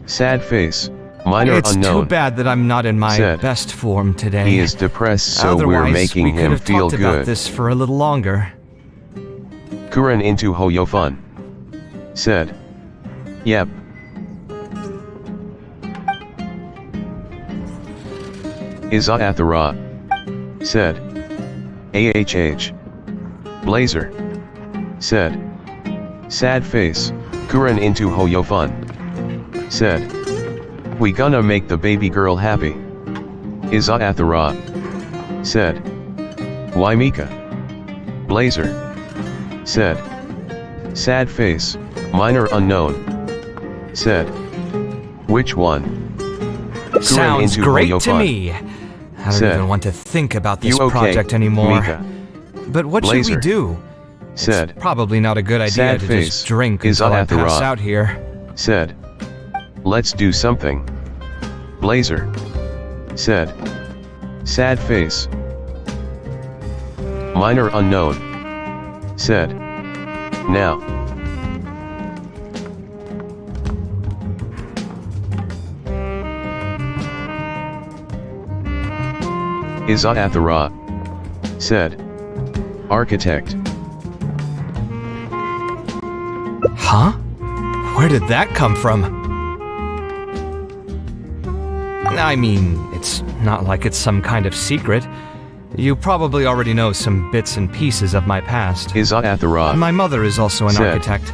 Sad face. Minor It's unknown. too bad that I'm not in my Said. best form today. He is depressed, so we're Otherwise, making we could him have feel talked about good. this for a little longer. Kuren into Hoyofun. Said. Yep. Izaathara. Said. AHH. Blazer. Said. Sad face. Kuren into Hoyofun. Said. We gonna make the baby girl happy. Izaathara. Said. Why Mika? Blazer. Said. Sad face. Minor unknown. Said. Which one? Kuren Sounds into great to Hoyofun. me. I don't Said. even want to think about this You okay, project anymore. Mika? But what should Blazer. we do? Said. Probably not a good idea Sad to face. just drink until I Izaathara. pass out here. Said. Let's do something. Blazer. Said. Sad face. Minor unknown. Said. Now. Izathara. Said. Architect. Huh? Where did that come from? I mean, it's not like it's some kind of secret. You probably already know some bits and pieces of my past. Izathara. My mother is also an architect.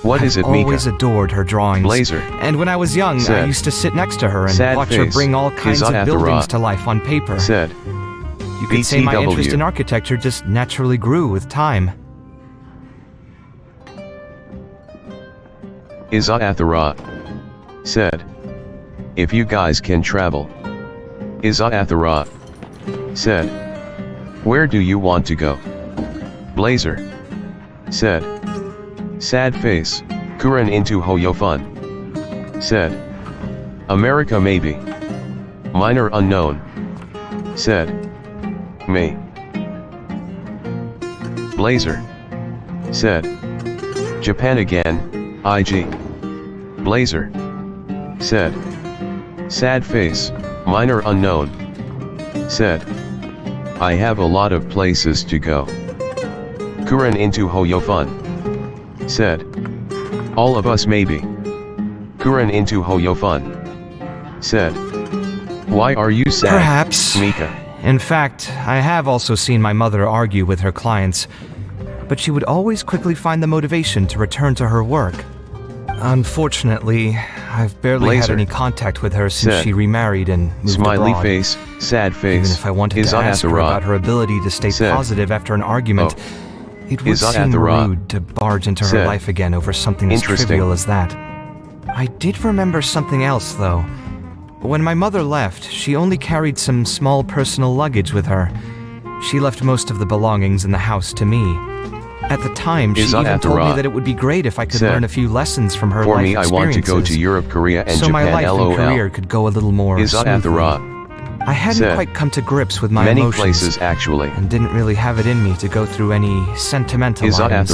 What is it, Mika? I've always adored her drawings. Blazer. And when I was young, I used to sit next to her and watch her bring all kinds of buildings to life on paper. Said. You could say my interest in architecture just naturally grew with time. Izathara. Said. If you guys can travel. Izathara. Said. Where do you want to go? Blazer. Said. Sad face. Kuren into Hoyofun. Said. America maybe. Minor unknown. Said. Me. Blazer. Said. Japan again, IG. Blazer. Said. Sad face, minor unknown. Said. I have a lot of places to go. Kuren into Hoyofun. Said. All of us maybe. Kuren into Hoyofun. Said. Why are you sad? Perhaps. Mika. In fact, I have also seen my mother argue with her clients, but she would always quickly find the motivation to return to her work. Unfortunately, I've barely had any contact with her since she remarried and moved Smiley abroad. face, sad face. Even if I wanted to ask her about her ability to stay positive after an argument, it would seem rude to barge into her life again over something as trivial as that. I did remember something else, though. When my mother left, she only carried some small personal luggage with her. She left most of the belongings in the house to me. At the time, she even told me that it would be great if I could learn a few lessons from her life experiences. For me, I want to go to Europe, Korea, and so Japan. my life LOL. and career could go a little more smoothly. I hadn't quite come to grips with my many emotions, places actually, and didn't really have it in me to go through any sentimental items.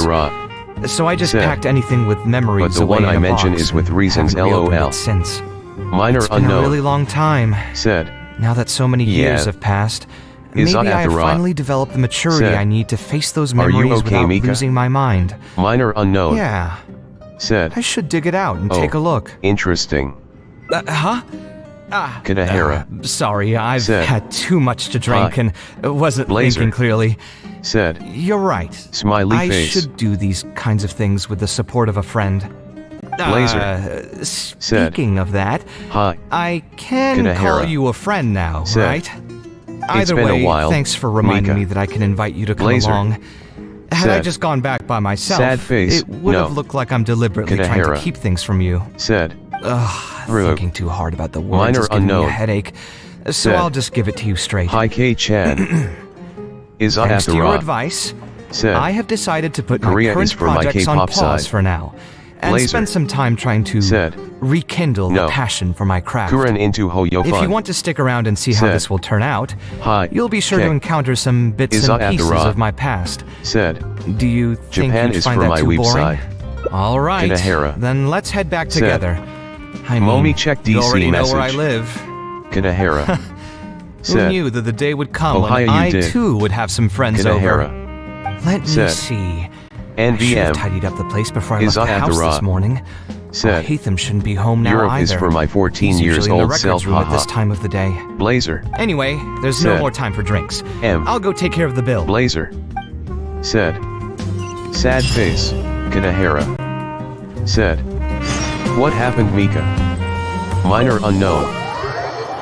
So I just packed anything with memories but the away one in I a mention box is with and reasons. haven't reopened LOL. it since. Minor It's been unknown. a really long time. Said. Now that so many years have passed, maybe I have finally developed the maturity I need to face those memories without losing my mind. Minor unknown. Yeah. Said. I should dig it out and take a look. Interesting. Huh? Kanahara. Sorry, I've had too much to drink and wasn't thinking clearly. Said. You're right. Smiley I face. should do these kinds of things with the support of a friend. Blazer. Speaking of that, Hi. I can call you a friend now, right? Either been way, a while, thanks for reminding me that I can invite you to come along. Had I just gone back by myself, Sad face. it would have looked like I'm deliberately trying to keep things from you. Said. Thinking too hard about the words Minor is giving me unknown. a headache, so I'll just give it to you straight. Hi K Chan. Thanks to your advice, Said. I have decided to put Korea my is current for my projects on K-pop pause side. for now, and Blazer. spend some time trying to rekindle the passion for my craft. Kuren into Hoyofun. If you want to stick around and see how this will turn out, you'll be sure to encounter some bits and pieces of my past. Said. Do you think Japan you'd is find for that my too weeb boring? side. All right, Kanahara. then let's head back Said. together. I mean, Momi check you DC already know message. where I live. Kanahara. Who Said. knew that the day would come Ohio when you I did. too would have some friends Kanahara. over? Let me Said. see. I should have NVM. tidied up the place before I left the house this morning. Said. Hatham shouldn't be home now Europe either. is for my 14 He's years usually in the old records self. room at this Haha. time of the day. Blazer. Anyway, there's no Said. more time for drinks. M. I'll go take care of the bill. Blazer. Said. Sad face. Kanahara. Said. What happened, Mika? Minor unknown.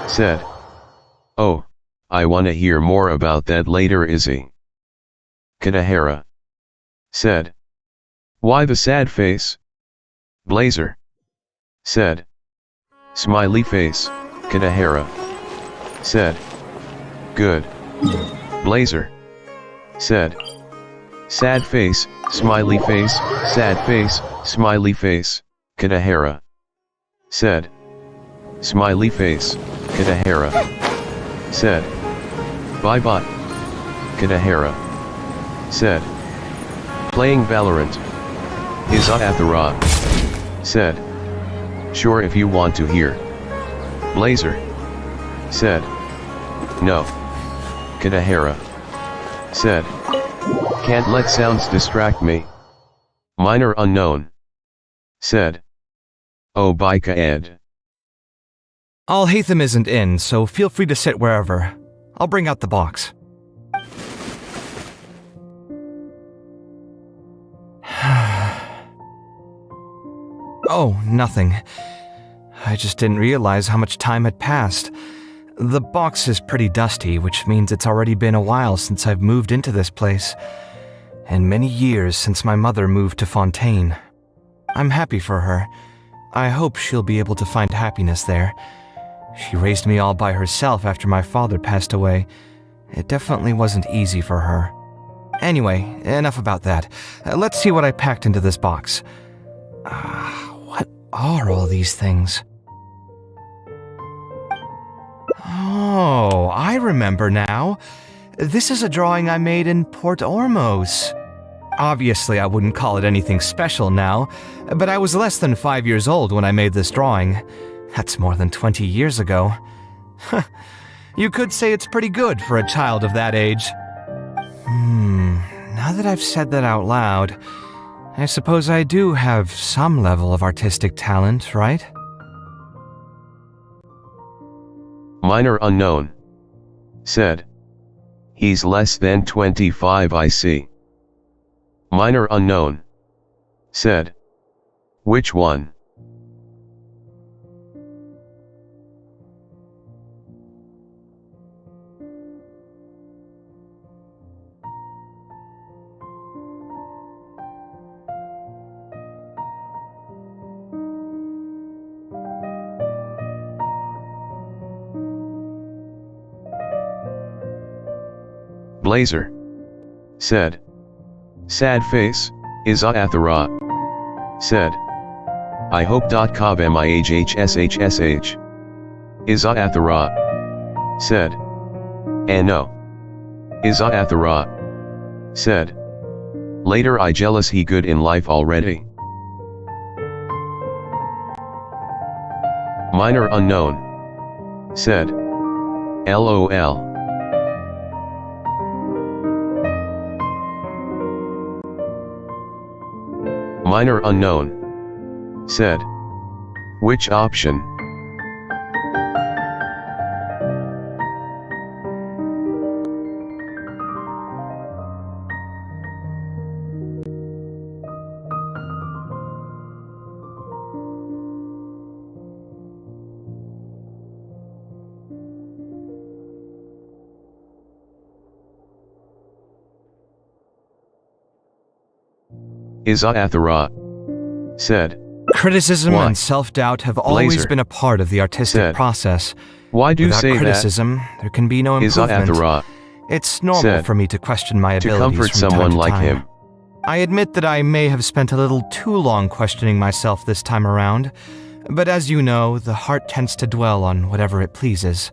Said. Oh. I wanna hear more about that later, Izzy. Kanahara. Said. Why the sad face? Blazer. Said. Smiley face. Kanahara. Said. Good. Blazer. Said. Sad face, smiley face, sad face, smiley face, Kanahara. Said. Smiley face, Kanahara. Said. Bye-bye. Kadahara. Said. Playing Valorant. Izathara. Said. Sure if you want to hear. Blazer. Said. No. Kadahara. Said. Can't let sounds distract me. Minor unknown. Said. Oh Bika Ed. Al-Haytham isn't in, so feel free to sit wherever. I'll bring out the box. Oh, nothing. I just didn't realize how much time had passed. The box is pretty dusty, which means it's already been a while since I've moved into this place, and many years since my mother moved to Fontaine. I'm happy for her. I hope she'll be able to find happiness there. She raised me all by herself after my father passed away. It definitely wasn't easy for her. Anyway, enough about that. Let's see what I packed into this box. What are all these things? Oh, I remember now. This is a drawing I made in Port Ormos. Obviously, I wouldn't call it anything special now, but I was less than 5 years old when I made this drawing. That's more than 20 years ago. You could say it's pretty good for a child of that age. Now that I've said that out loud, I suppose I do have some level of artistic talent, right? Minor unknown. Said. He's less than 25 I see. Minor unknown. Said. Which one? Blazer. Said. Sad face, Izathara. Said. I hope. Mihhshshsh. Izathara. Said. No. Izathara. Said. Later I jealous he good in life already. Minor unknown. Said. LOL. Minor unknown. Said. Which option? Izathara. Said. Criticism Why? and self-doubt have always Blazer. been a part of the artistic Said. process. Why do you Without say criticism, there can be no that? improvement. Izathara. It's normal Said. for me to question my To abilities comfort from someone time to like time. him. I admit that I may have spent a little too long questioning myself this time around, but as you know, the heart tends to dwell on whatever it pleases.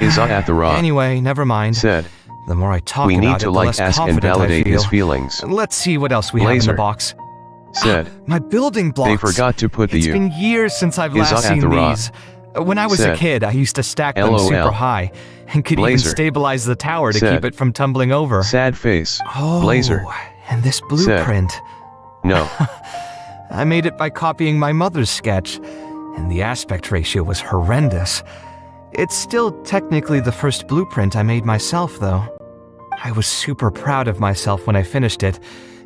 Izathara. Anyway, never mind. Said. The more I talk We about need it, to the like less ask and confident I validate feel. his feelings. Let's see what else we have in Blazer. the box. Said. My building blocks. They forgot to put the It's U. been years since I've last seen Izathara. these. When I was a Said. kid, I used to stack them LOL. super high and could even Blazer. stabilize the tower to Said. keep it from tumbling over. Sad face. Oh, Blazer. and this blueprint. No. I made it by copying my mother's sketch, and the aspect ratio was horrendous. It's still technically the first blueprint I made myself, though. I was super proud of myself when I finished it,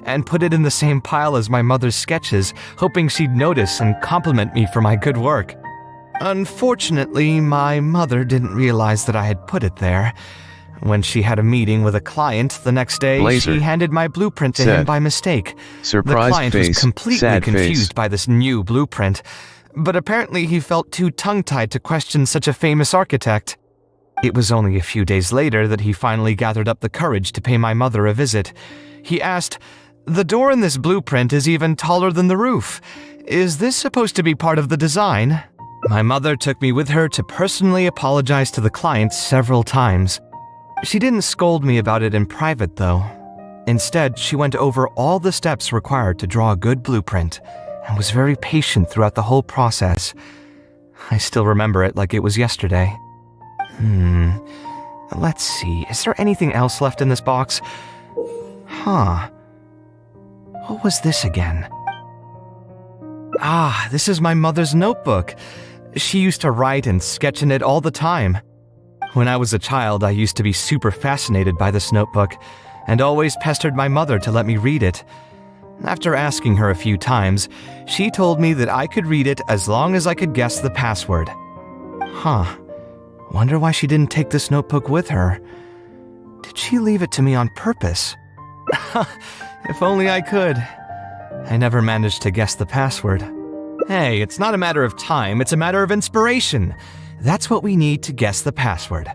and put it in the same pile as my mother's sketches, hoping she'd notice and compliment me for my good work. Unfortunately, my mother didn't realize that I had put it there. When she had a meeting with a client the next day, Blazer. she handed my blueprint to him Said. by mistake. The Surprised client face. was completely Sad confused face. by this new blueprint, but apparently he felt too tongue-tied to question such a famous architect. It was only a few days later that he finally gathered up the courage to pay my mother a visit. He asked, "The door in this blueprint is even taller than the roof. Is this supposed to be part of the design?" My mother took me with her to personally apologize to the client several times. She didn't scold me about it in private, though. Instead, she went over all the steps required to draw a good blueprint and was very patient throughout the whole process. I still remember it like it was yesterday. Let's see, is there anything else left in this box? Huh. What was this again? Ah, this is my mother's notebook. She used to write and sketch in it all the time. When I was a child, I used to be super fascinated by this notebook, and always pestered my mother to let me read it. After asking her a few times, she told me that I could read it as long as I could guess the password. Huh. Wonder why she didn't take this notebook with her. Did she leave it to me on purpose? If only I could. I never managed to guess the password. Hey, it's not a matter of time, it's a matter of inspiration. That's what we need to guess the password.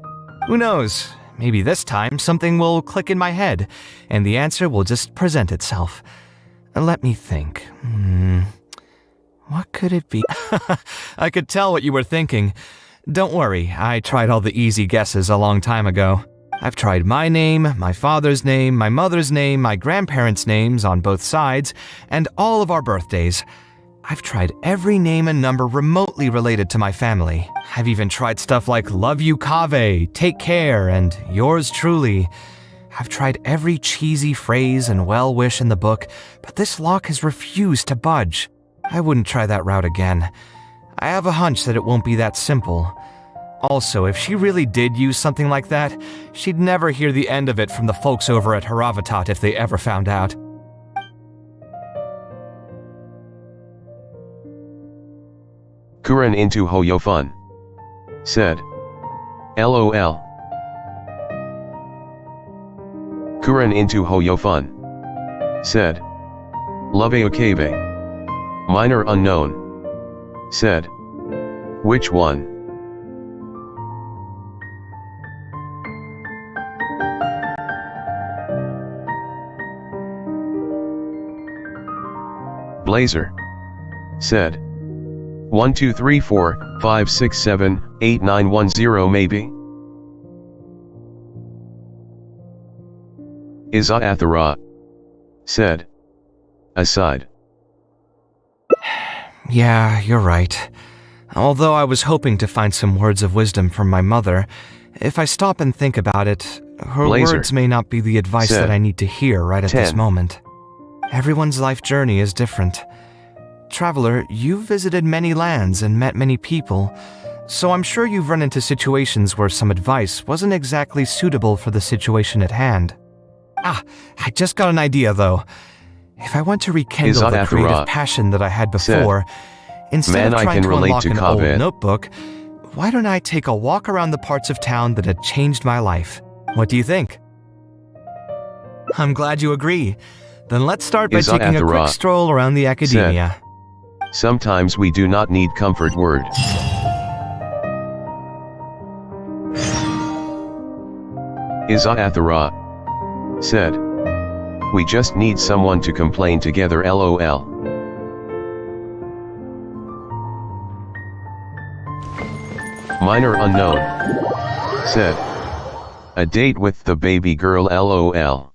Who knows? Maybe this time something will click in my head, and the answer will just present itself. Let me think. What could it be? I could tell what you were thinking. Don't worry, I tried all the easy guesses a long time ago. I've tried my name, my father's name, my mother's name, my grandparents' names on both sides, and all of our birthdays. I've tried every name and number remotely related to my family. I've even tried stuff like Love You Kave, Take Care, and Yours Truly. I've tried every cheesy phrase and well-wish in the book, but this lock has refused to budge. I wouldn't try that route again. I have a hunch that it won't be that simple. Also, if she really did use something like that, she'd never hear the end of it from the folks over at Haravatat if they ever found out. Kuren into Hoyofun. Said. LOL. Kuren into Hoyofun. Said. Love Okave. Minor unknown. Said. Which one? Blazer. Said. 1 2 3 4 5 6 7 8 9 1 0 maybe? Athara. Said. Aside. Yeah, you're right. Although I was hoping to find some words of wisdom from my mother, if I stop and think about it, her Blazer. words may not be the advice Said. that I need to hear right at this 10. moment. Everyone's life journey is different. Traveler, you've visited many lands and met many people, so I'm sure you've run into situations where some advice wasn't exactly suitable for the situation at hand. Ah, I just got an idea though. If I want to rekindle the Athara. creative passion that I had before, instead Man, of I trying can to relate unlock to an old Kaveh. notebook, why don't I take a walk around the parts of town that had changed my life? What do you think? I'm glad you agree. Then let's start by taking a quick Athara. stroll around the academia. Sometimes we do not need comfort word. Athara. Said. We just need someone to complain together LOL. Minor unknown. Said. A date with the baby girl LOL.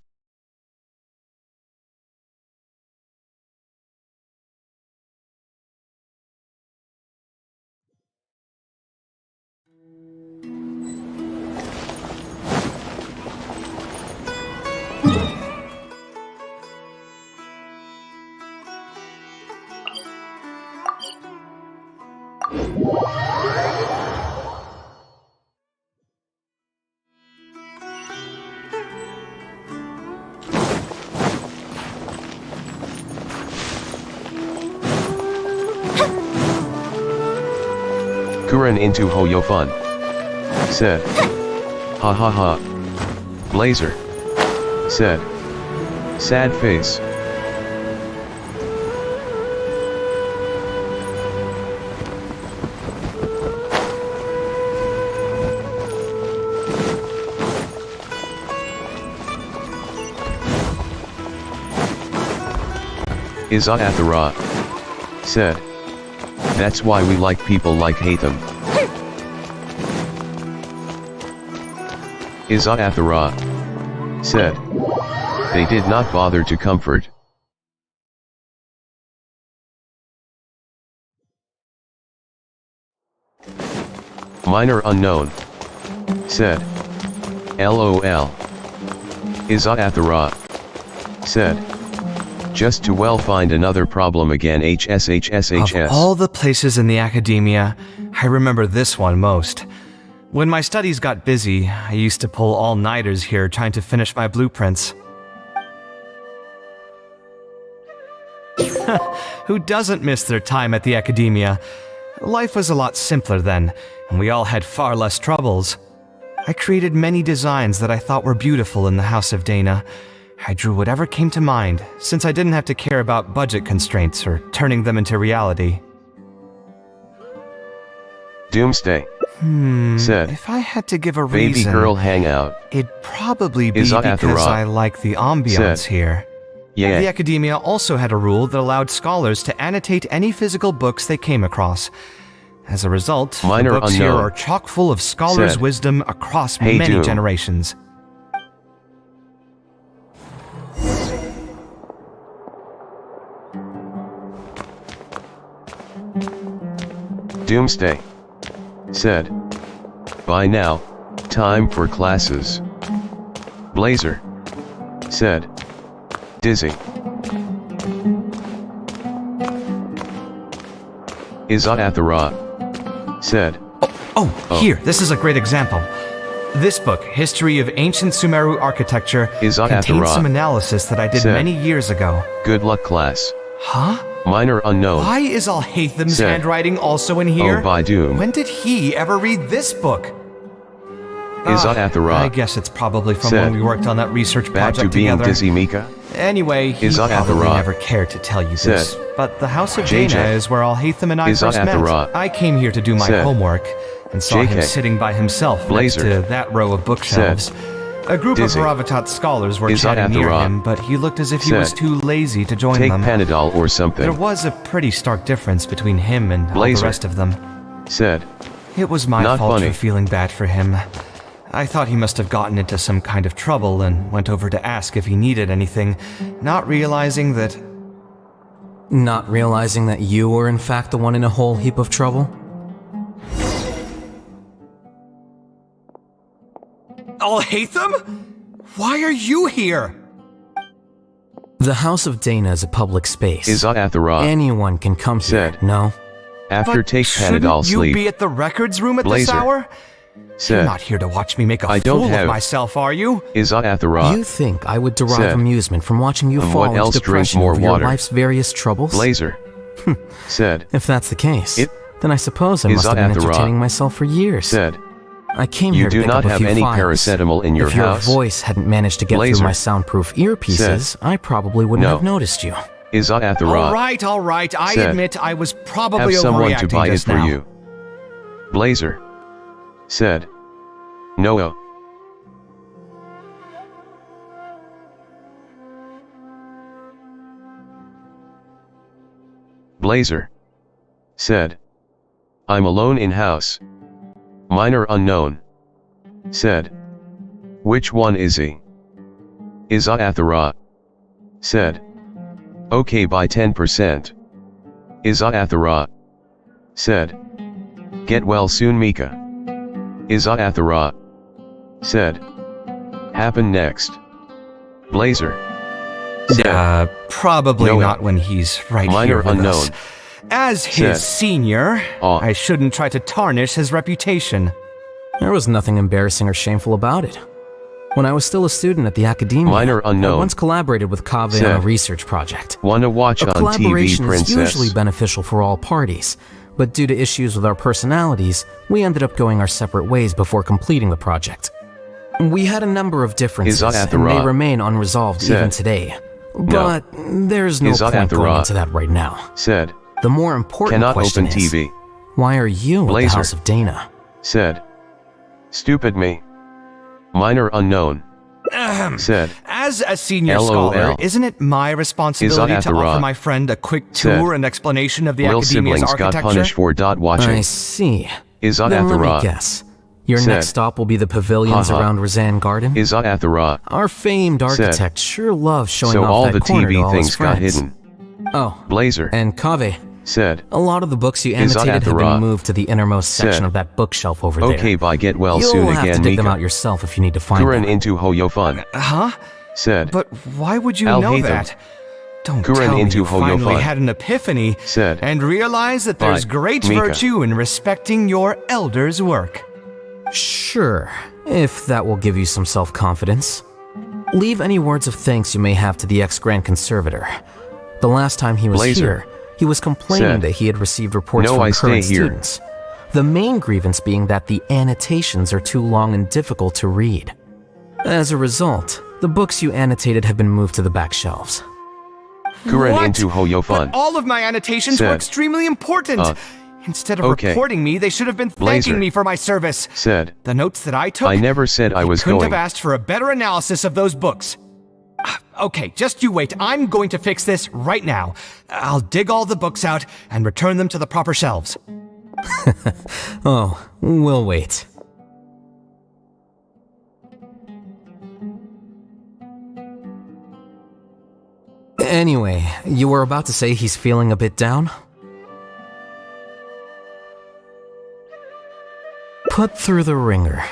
Kuren into Hoyofun. Said. Ha ha ha. Blazer. Said. Sad face. Athara. Said. That's why we like people like hate them. Izathara said. They did not bother to comfort. Minor unknown said. LOL. Izathara said. Just to well find another problem again HSHSHS. Of all the places in the academia, I remember this one most. When my studies got busy, I used to pull all-nighters here trying to finish my blueprints. Who doesn't miss their time at the academia? Life was a lot simpler then, and we all had far less troubles. I created many designs that I thought were beautiful in the House of Dana. I drew whatever came to mind, since I didn't have to care about budget constraints or turning them into reality. Doomsday said. If I had to give a reason, baby girl hangout, it'd probably be Izathara because I like the ambiance said. here. Yeah. The academia also had a rule that allowed scholars to annotate any physical books they came across. As a result, Minor the books here unknown are chock full of scholars' said. wisdom across Hey, many Doom. generations. Doomsday said. By now, time for classes. Blazer said. Dizzy. Izathara said. Here, this is a great example. This book, History of Ancient Sumeru Architecture, Izathara contains some analysis that I did said. many years ago. Good luck, class. Huh? Minor unknown Why is Alhatham's said. handwriting also in here? Oh, by Doom. When did he ever read this book? Izathara I guess it's probably from said. when we worked on that research Back project to being together. dizzy, Mika. Anyway, he Izathara probably never cared to tell you this, said. but the House of JJ. Dana is where Alhatham and I first met. Izathara I came here to do my said. homework, and saw him JK. sitting by himself Blazer next to that row of bookshelves. A group Dizzy. of Haravatat scholars were chatting near Izathara him, but he looked as if he was said. too lazy to join Take them. Panadol or something. There was a pretty stark difference between him and all the Blazer rest of them. said. It was my Not fault funny. for feeling bad for him. I thought he must have gotten into some kind of trouble and went over to ask if he needed anything, not realizing that... Not realizing that you were in fact the one in a whole heap of trouble? Alhatham? Why are you here? The House of Dana is a public space. Izathara Anyone can come said. here, no? After But take shouldn't Panadol you sleep be at the records room at Blazer this hour? You're said. not here to watch me make a I don't fool have of myself, are you? Izathara You think I would derive said. amusement from watching you And fall what into else? Drink depression more over your water. life's various troubles? Blazer said. If that's the case, It- then I suppose I must have been Izathara entertaining myself for years. Said. I came You here to do pick not up a have few any files. paracetamol in your If your house? voice hadn't managed to get Blazer through my soundproof earpieces, I probably wouldn't No. have noticed you. Izathara All right, I said. admit I was have probably someone overreacting to buy it just for now. you. Blazer said. No. Blazer said. I'm alone in house. Minor unknown said. Which one is he? Izathara said. Okay, by 10%. Izathara said. Get well soon, Mika. Izathara said. Happen next. Blazer said. Probably No. not when he's right Minor here with unknown us. As his said. senior, I shouldn't try to tarnish his reputation. There was nothing embarrassing or shameful about it. When I was still a student at the academia, Minor unknown I once collaborated with Kaveh on a said. research project. Wanna watch A on TV, collaboration is princess? usually beneficial for all parties, but due to issues with our personalities, we ended up going our separate ways before completing the project. We had a number of differences, and Izathara they remain unresolved said. even today. But there's no point going Izathara into that right now. said. The more important Cannot question open is, TV. why are you at the Blazer House of Dana? said. Stupid me. Minor unknown said. As a senior LOL. scholar, isn't it my responsibility to Izathara offer my friend a quick said. tour and explanation of the Will academia's siblings got architecture? punished for dot watching? I see. Then let me Izathara guess. Your said, next stop will be the pavilions "Haha. around Razan Garden? Is Athara. Our famed architect sure loves showing So off all that the corner to TV all things his got friends. hidden. Oh, Blazer and Kaveh, said, a lot of the books you Is annotated have been Athara. moved to the innermost section Said, of that bookshelf over there. okay, bye, get well You'll soon have again, to dig them Mika. out yourself if you need to find Kuren them. into Hoyofun Huh? said, But why would you I'll know hate them. that? Don't Kuren tell me into you finally Hoyofun had an epiphany said, and realized that there's Bye, great Mika. virtue in respecting your elders' work. Sure, if that will give you some self-confidence. Leave any words of thanks you may have to the ex-Grand Conservator. The last time he was Blazer here, he was complaining said, that he had received reports No, from I stay current here. students. The main grievance being that the annotations are too long and difficult to read. As a result, the books you annotated have been moved to the back shelves. Kuren What? into But Hoyofun all of my annotations were said, extremely important. Instead of okay. reporting me, they should have been Blazer thanking me for my service. said, The notes that I took, I never said I was couldn't going. have asked for a better analysis of those books. Okay, just you wait. I'm going to fix this right now. I'll dig all the books out and return them to the proper shelves. Oh, we'll wait. Anyway, you were about to say he's feeling a bit down? Put through the ringer.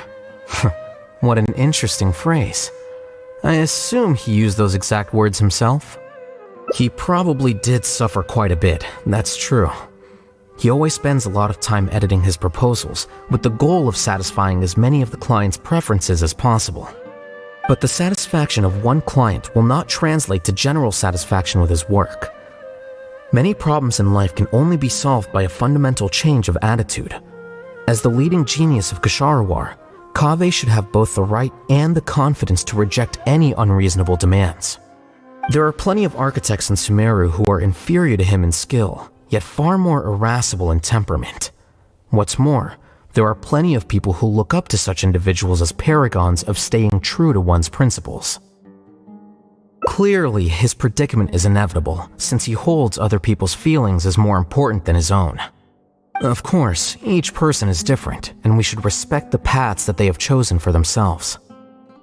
What an interesting phrase. I assume he used those exact words himself? He probably did suffer quite a bit, that's true. He always spends a lot of time editing his proposals, with the goal of satisfying as many of the client's preferences as possible. But the satisfaction of one client will not translate to general satisfaction with his work. Many problems in life can only be solved by a fundamental change of attitude. As the leading genius of Ksharawar, Kaveh should have both the right and the confidence to reject any unreasonable demands. There are plenty of architects in Sumeru who are inferior to him in skill, yet far more irascible in temperament. What's more, there are plenty of people who look up to such individuals as paragons of staying true to one's principles. Clearly, his predicament is inevitable, since he holds other people's feelings as more important than his own. Of course, each person is different, and we should respect the paths that they have chosen for themselves.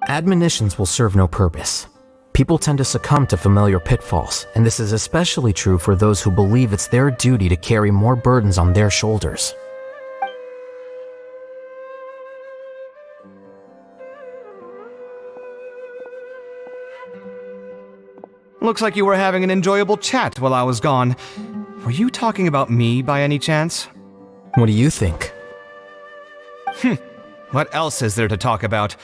Admonitions will serve no purpose. People tend to succumb to familiar pitfalls, and this is especially true for those who believe it's their duty to carry more burdens on their shoulders. Looks like you were having an enjoyable chat while I was gone. Were you talking about me by any chance? What do you think? What else is there to talk about?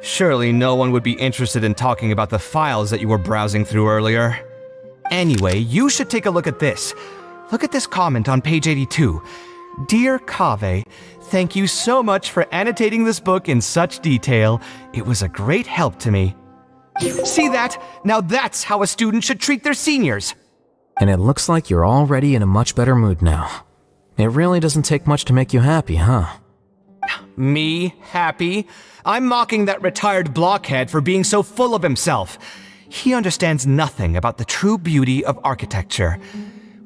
Surely no one would be interested in talking about the files that you were browsing through earlier. Anyway, you should take a look at this. Look at this comment on page 82. Dear Kaveh, thank you so much for annotating this book in such detail. It was a great help to me. See that? Now that's how a student should treat their seniors. And it looks like you're already in a much better mood now. It really doesn't take much to make you happy, huh? Me happy? I'm mocking that retired blockhead for being so full of himself. He understands nothing about the true beauty of architecture.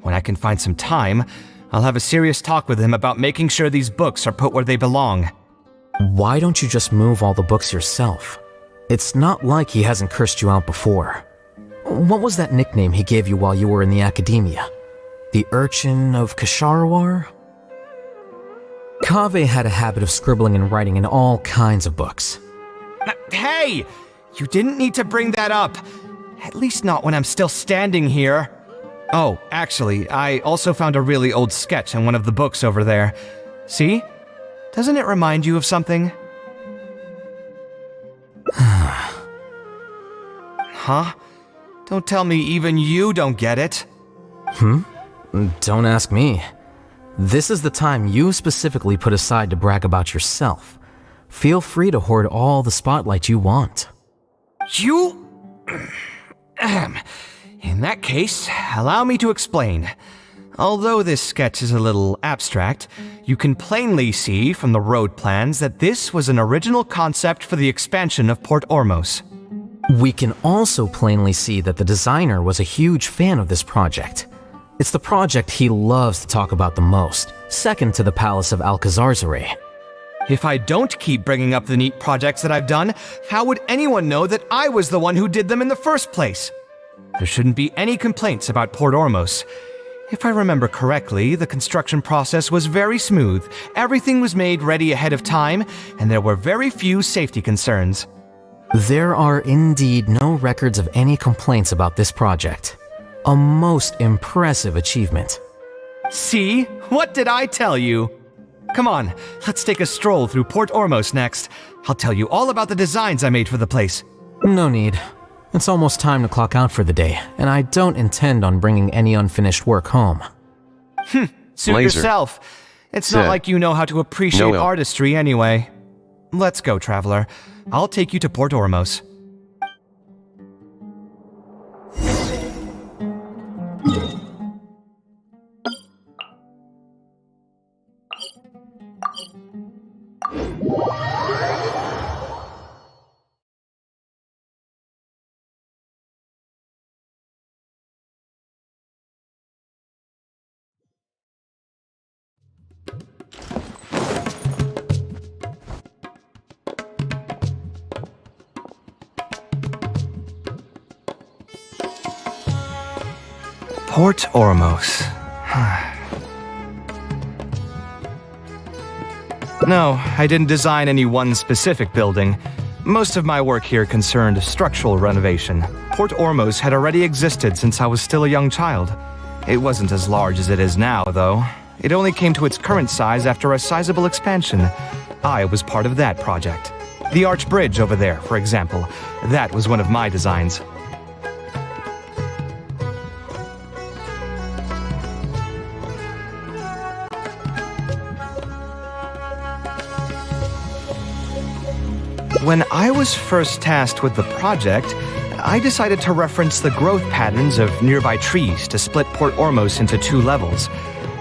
When I can find some time, I'll have a serious talk with him about making sure these books are put where they belong. Why don't you just move all the books yourself? It's not like he hasn't cursed you out before. What was that nickname he gave you while you were in the academia? The Urchin of Ksharawar? Kaveh had a habit of scribbling and writing in all kinds of books. Hey! You didn't need to bring that up. At least not when I'm still standing here. Oh, actually, I also found a really old sketch in one of the books over there. See? Doesn't it remind you of something? Huh? Don't tell me even you don't get it. Don't ask me. This is the time you specifically put aside to brag about yourself. Feel free to hoard all the spotlight you want. You... In that case, allow me to explain. Although this sketch is a little abstract, you can plainly see from the road plans that this was an original concept for the expansion of Port Ormos. We can also plainly see that the designer was a huge fan of this project. It's the project he loves to talk about the most, second to the Palace of Alcazarzaray. If I don't keep bringing up the neat projects that I've done, how would anyone know that I was the one who did them in the first place? There shouldn't be any complaints about Port Ormos. If I remember correctly, the construction process was very smooth, everything was made ready ahead of time, and there were very few safety concerns. There are indeed no records of any complaints about this project. A most impressive achievement. See? What did I tell you? Come on, let's take a stroll through Port Ormos next. I'll tell you all about the designs I made for the place. No need. It's almost time to clock out for the day, and I don't intend on bringing any unfinished work home. Suit Blazer. yourself. It's Said. not like you know how to appreciate No. artistry anyway. Let's go, traveler. I'll take you to Port Ormos. Port Ormos. No, I didn't design any one specific building. Most of my work here concerned structural renovation. Port Ormos had already existed since I was still a young child. It wasn't as large as it is now, though. It only came to its current size after a sizable expansion. I was part of that project. The arch bridge over there, for example, that was one of my designs. When I was first tasked with the project, I decided to reference the growth patterns of nearby trees to split Port Ormos into 2 levels.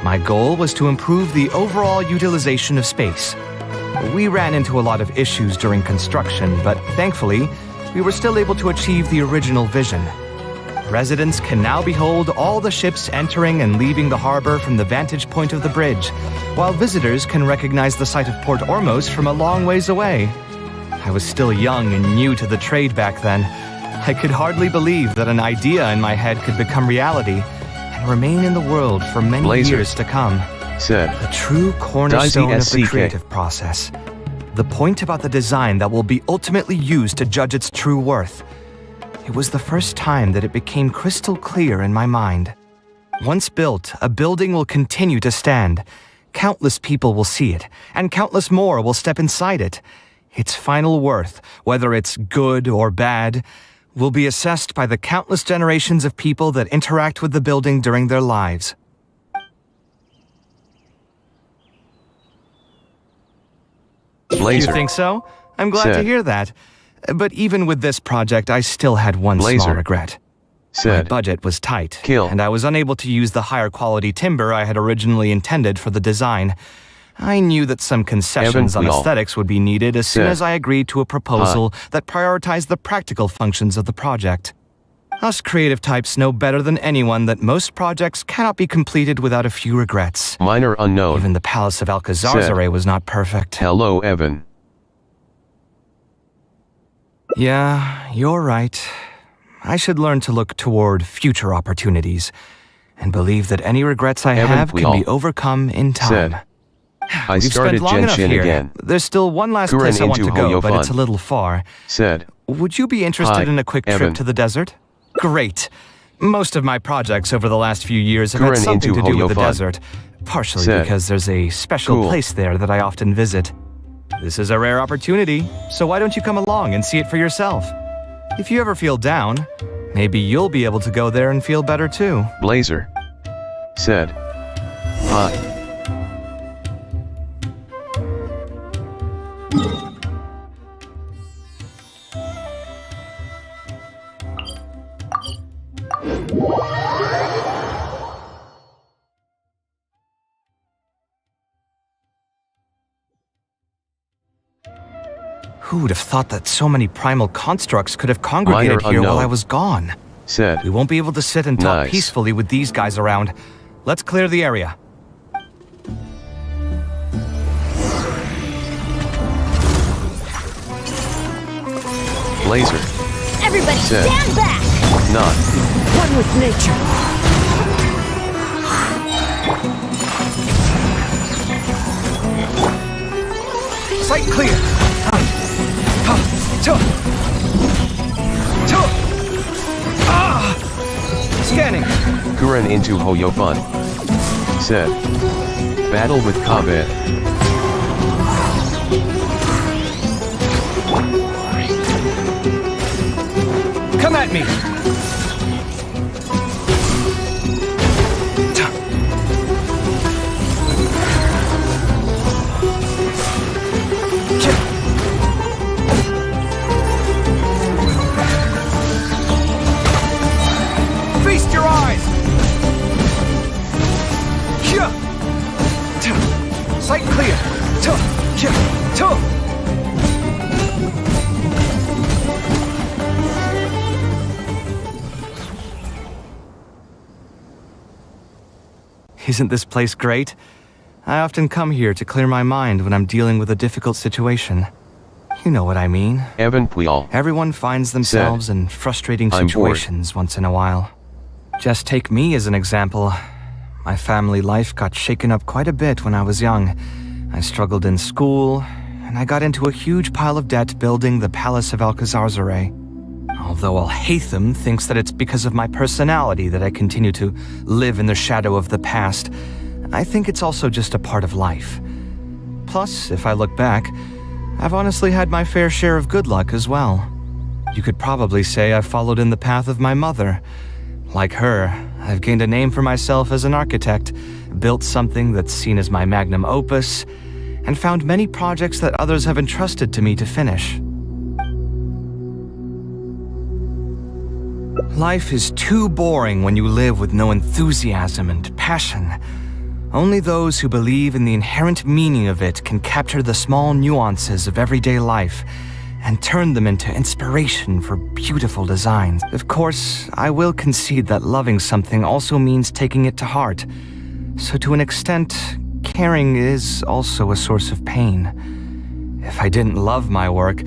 My goal was to improve the overall utilization of space. We ran into a lot of issues during construction, but thankfully, we were still able to achieve the original vision. Residents can now behold all the ships entering and leaving the harbor from the vantage point of the bridge, while visitors can recognize the site of Port Ormos from a long ways away. I was still young and new to the trade back then. I could hardly believe that an idea in my head could become reality and remain in the world for many Blazer. years to come. Said. The true cornerstone of the SCK. creative process. The point about the design that will be ultimately used to judge its true worth. It was the first time that it became crystal clear in my mind. Once built, a building will continue to stand. Countless people will see it, and countless more will step inside it. Its final worth, whether it's good or bad, will be assessed by the countless generations of people that interact with the building during their lives. Blazer. You think so? I'm glad to Said. hear that. But even with this project, I still had one small Blazer. regret. My Said. budget was tight, Kill. and I was unable to use the higher quality timber I had originally intended for the design. I knew that some concessions on Evan Cleal. aesthetics would be needed as soon Said. as I agreed to a proposal that prioritized the practical functions of the project. Us creative types know better than anyone that most projects cannot be completed without a few regrets. Minor unknown. Even the Palace of Alcazar's was not perfect. Hello, Evan. Yeah, you're right. I should learn to look toward future opportunities and believe that any regrets I Evan have can Cleal. be overcome in time. Said. I We've started spent long enough Genshin here. again. There's still one last Kuren place I want to into go, but Hoyofun. it's a little far. Said. Would you be interested Hi, in a quick Evan. trip to the desert? Great. Most of my projects over the last few years have had Kuren something into to do with the Hoyofun. desert, partially Said. because there's a special Cool. place there that I often visit. This is a rare opportunity, so why don't you come along and see it for yourself? If you ever feel down, maybe you'll be able to go there and feel better too. Blazer. Said. Hi. Who would have thought that so many primal constructs could have congregated Minor here while unknown. I was gone? Said. We won't be able to sit and talk Nice. peacefully with these guys around. Let's clear the area. Blazer. Everybody Said. stand back! Not. One with nature. Sight clear. Scanning. Kuren into Hoyofun. Said. Battle with Kabe. Come at me. Feast your eyes. Sight clear. Isn't this place great? I often come here to clear my mind when I'm dealing with a difficult situation. You know what I mean. Evan Puyal. Everyone finds themselves in frustrating I'm situations once in a while. Just take me as an example. My family life got shaken up quite a bit when I was young. I struggled in school, and I got into a huge pile of debt building the Palace of Alcazarzaray. Although Alhaitham thinks that it's because of my personality that I continue to live in the shadow of the past, I think it's also just a part of life. Plus, if I look back, I've honestly had my fair share of good luck as well. You could probably say I've followed in the path of my mother. Like her, I've gained a name for myself as an architect, built something that's seen as my magnum opus, and found many projects that others have entrusted to me to finish. Life is too boring when you live with no enthusiasm and passion. Only those who believe in the inherent meaning of it can capture the small nuances of everyday life and turn them into inspiration for beautiful designs. Of course, I will concede that loving something also means taking it to heart. So to an extent, caring is also a source of pain. If I didn't love my work,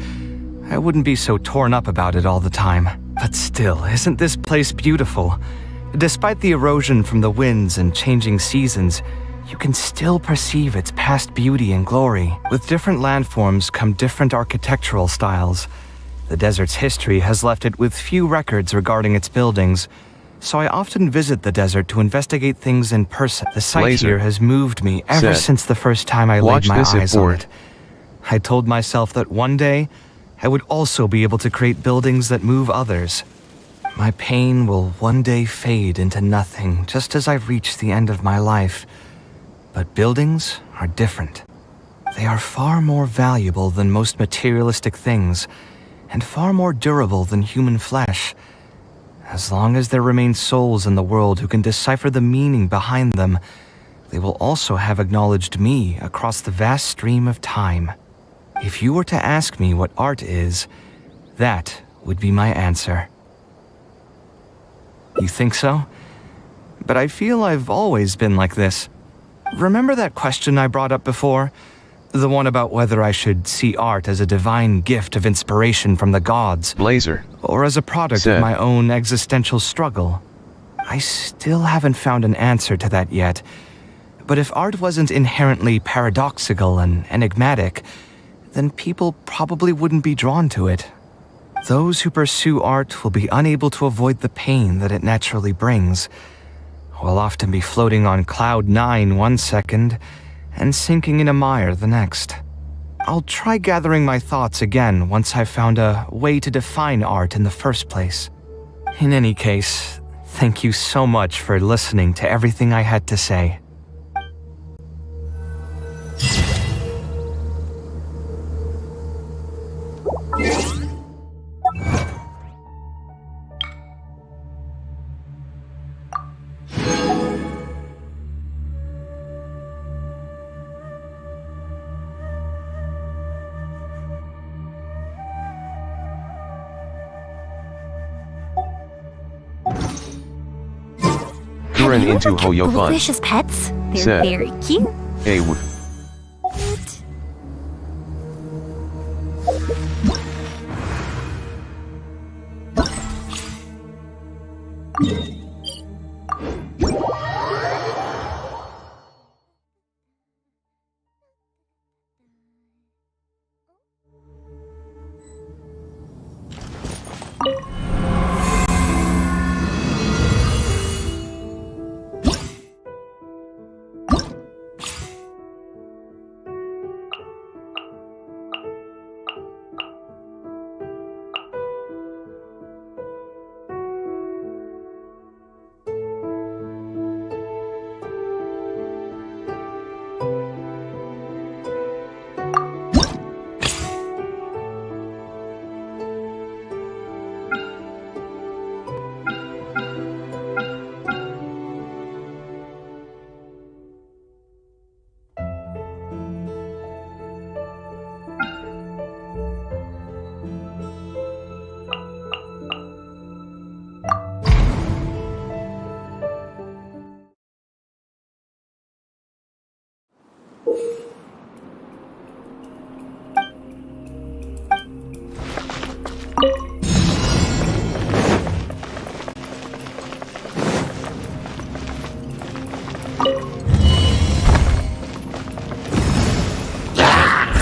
I wouldn't be so torn up about it all the time. But still, isn't this place beautiful? Despite the erosion from the winds and changing seasons, you can still perceive its past beauty and glory. With different landforms come different architectural styles. The desert's history has left it with few records regarding its buildings, so I often visit the desert to investigate things in person. The sight Blazer. here has moved me ever Said. since the first time I Watch laid my this eyes on board. it. I told myself that one day, I would also be able to create buildings that move others. My pain will one day fade into nothing, just as I reach the end of my life. But buildings are different. They are far more valuable than most materialistic things, and far more durable than human flesh. As long as there remain souls in the world who can decipher the meaning behind them, they will also have acknowledged me across the vast stream of time. If you were to ask me what art is, that would be my answer. You think so? But I feel I've always been like this. Remember that question I brought up before? The one about whether I should see art as a divine gift of inspiration from the gods, Blazer. or as a product Said. of my own existential struggle. I still haven't found an answer to that yet. But if art wasn't inherently paradoxical and enigmatic, then people probably wouldn't be drawn to it. Those who pursue art will be unable to avoid the pain that it naturally brings. Will often be floating on cloud 9 one second and sinking in a mire the next. I'll try gathering my thoughts again once I've found a way to define art in the first place. In any case, thank you so much for listening to everything I had to say. Kuren into Kept Hoyofun. goldfish as pets? They're Said. very cute. Awood.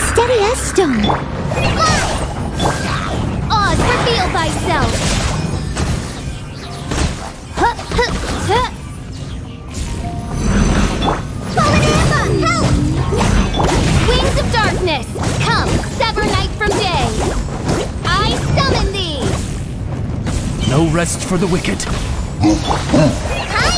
Steady as stone. Oz, reveal thyself. Huh, huh, huh. Polinama, help! Wings of darkness, come, sever night from day. I summon thee. No rest for the wicked. Hi!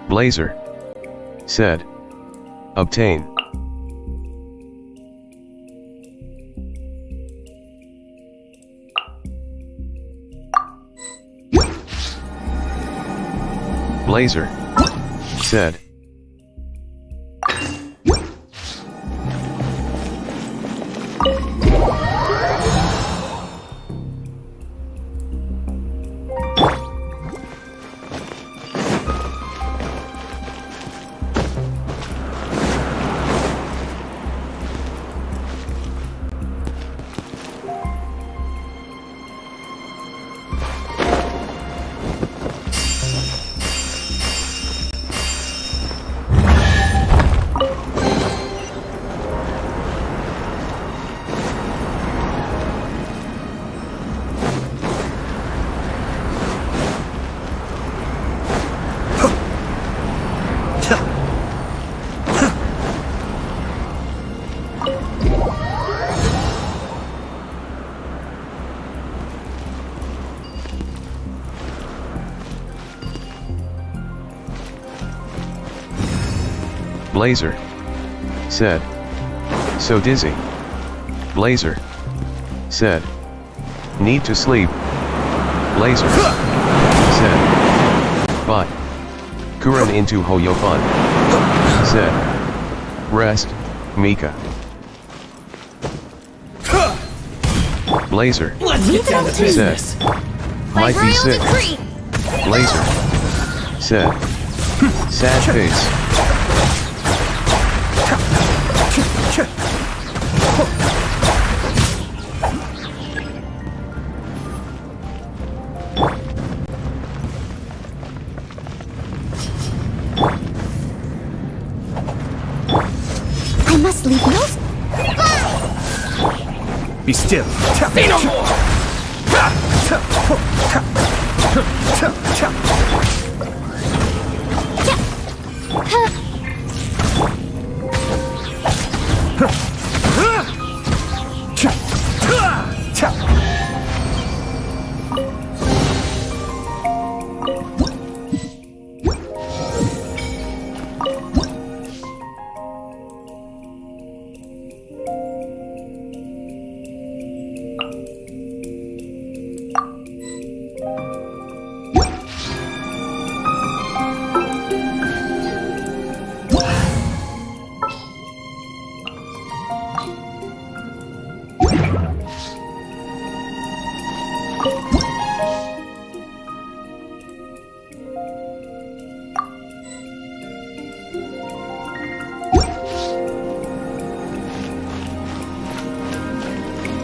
Blazer said, obtain. Blazer said, Blazer said, so dizzy. Blazer said, need to sleep. Blazer said, bye. Kuren into Hoyofun said, rest, Mika. Blazer said, might be sick. Blazer said, sad face. I must leave no. Be still. Say no more.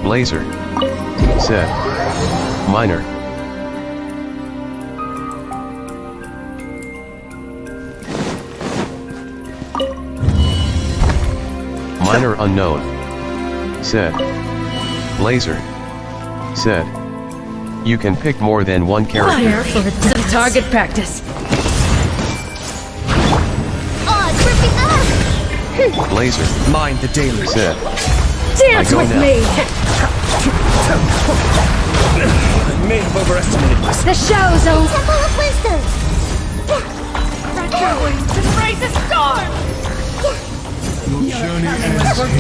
Blazer said, minor. Minor unknown. Said. Blazer. Said. You can pick more than one character. Some target practice. Oh, it's ripping up! Blazer. Mind the daily. Said. Dance go with now. me! I may have overestimated myself. The show zone! Temple of Wisdom! Raise a storm!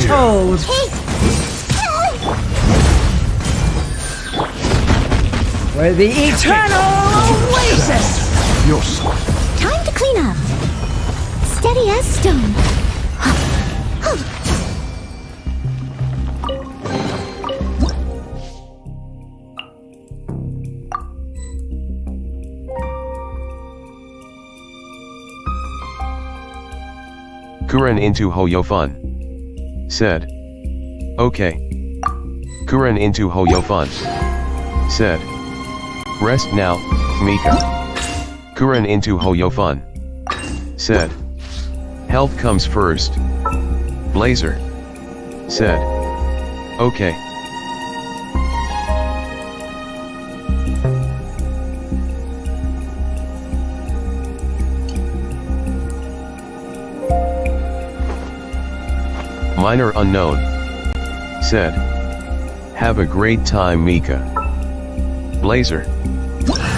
Toad! Where the eternal oasis! Your son. Time to clean up. Steady as stone. Kuren into Hoyofun. Said. Okay. Kuren into Hoyofun. Said. Rest now, Mika. Kuren into Hoyofun. Said. Health comes first. Blazer. Said. Okay. Minor unknown. Said. Have a great time, Mika. Blazer.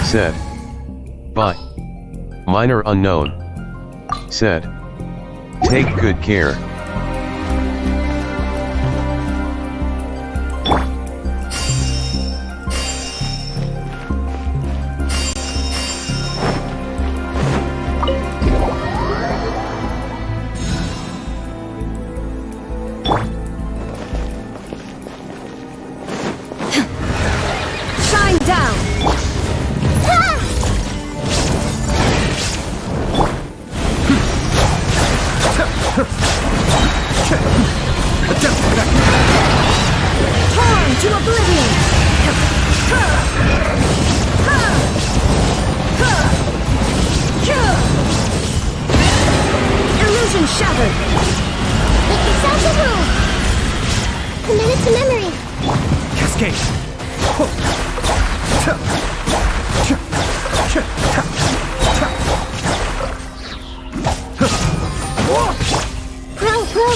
Said. Bye. Minor unknown. Said. Take good care. Shine down! Torn to oblivion! Illusion shattered! Make yourselves a room! Commit it to memory. Cascade.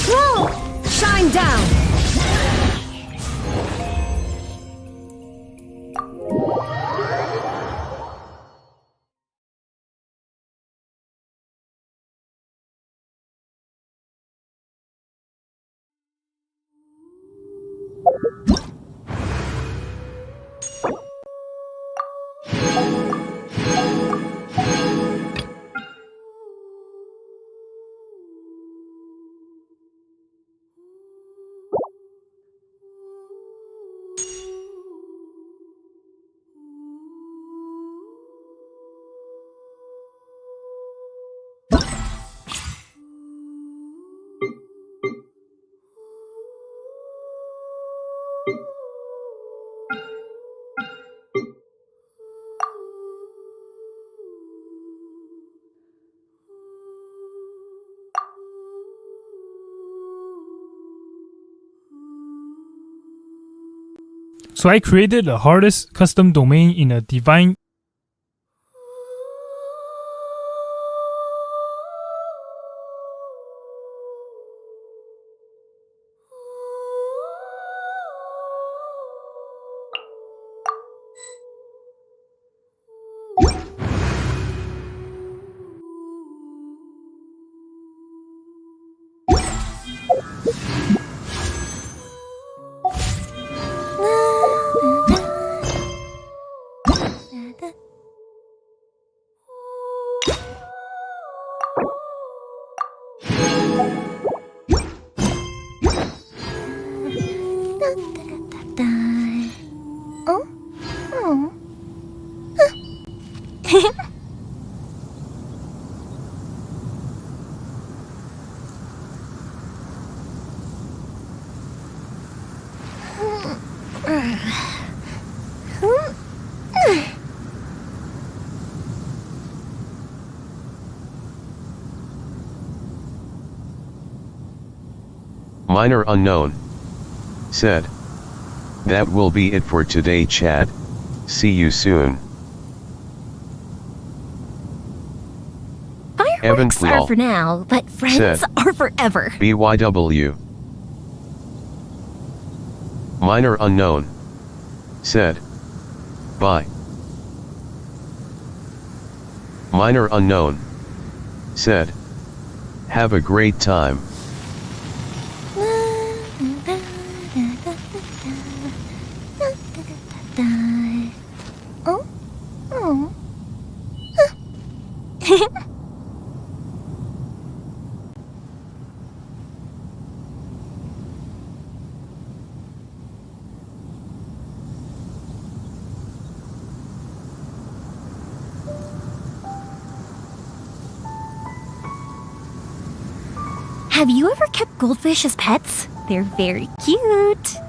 Grow! Shine down! So I created the hardest custom domain in a divine Minor unknown. Said. That will be it for today, Chad. See you soon. Fireworks are Evan for now, but friends said. are forever. BYW. Minor unknown. Said. Bye. Minor unknown. Said. Have a great time. Oh? Oh. Have you ever kept goldfish as pets? They're very cute.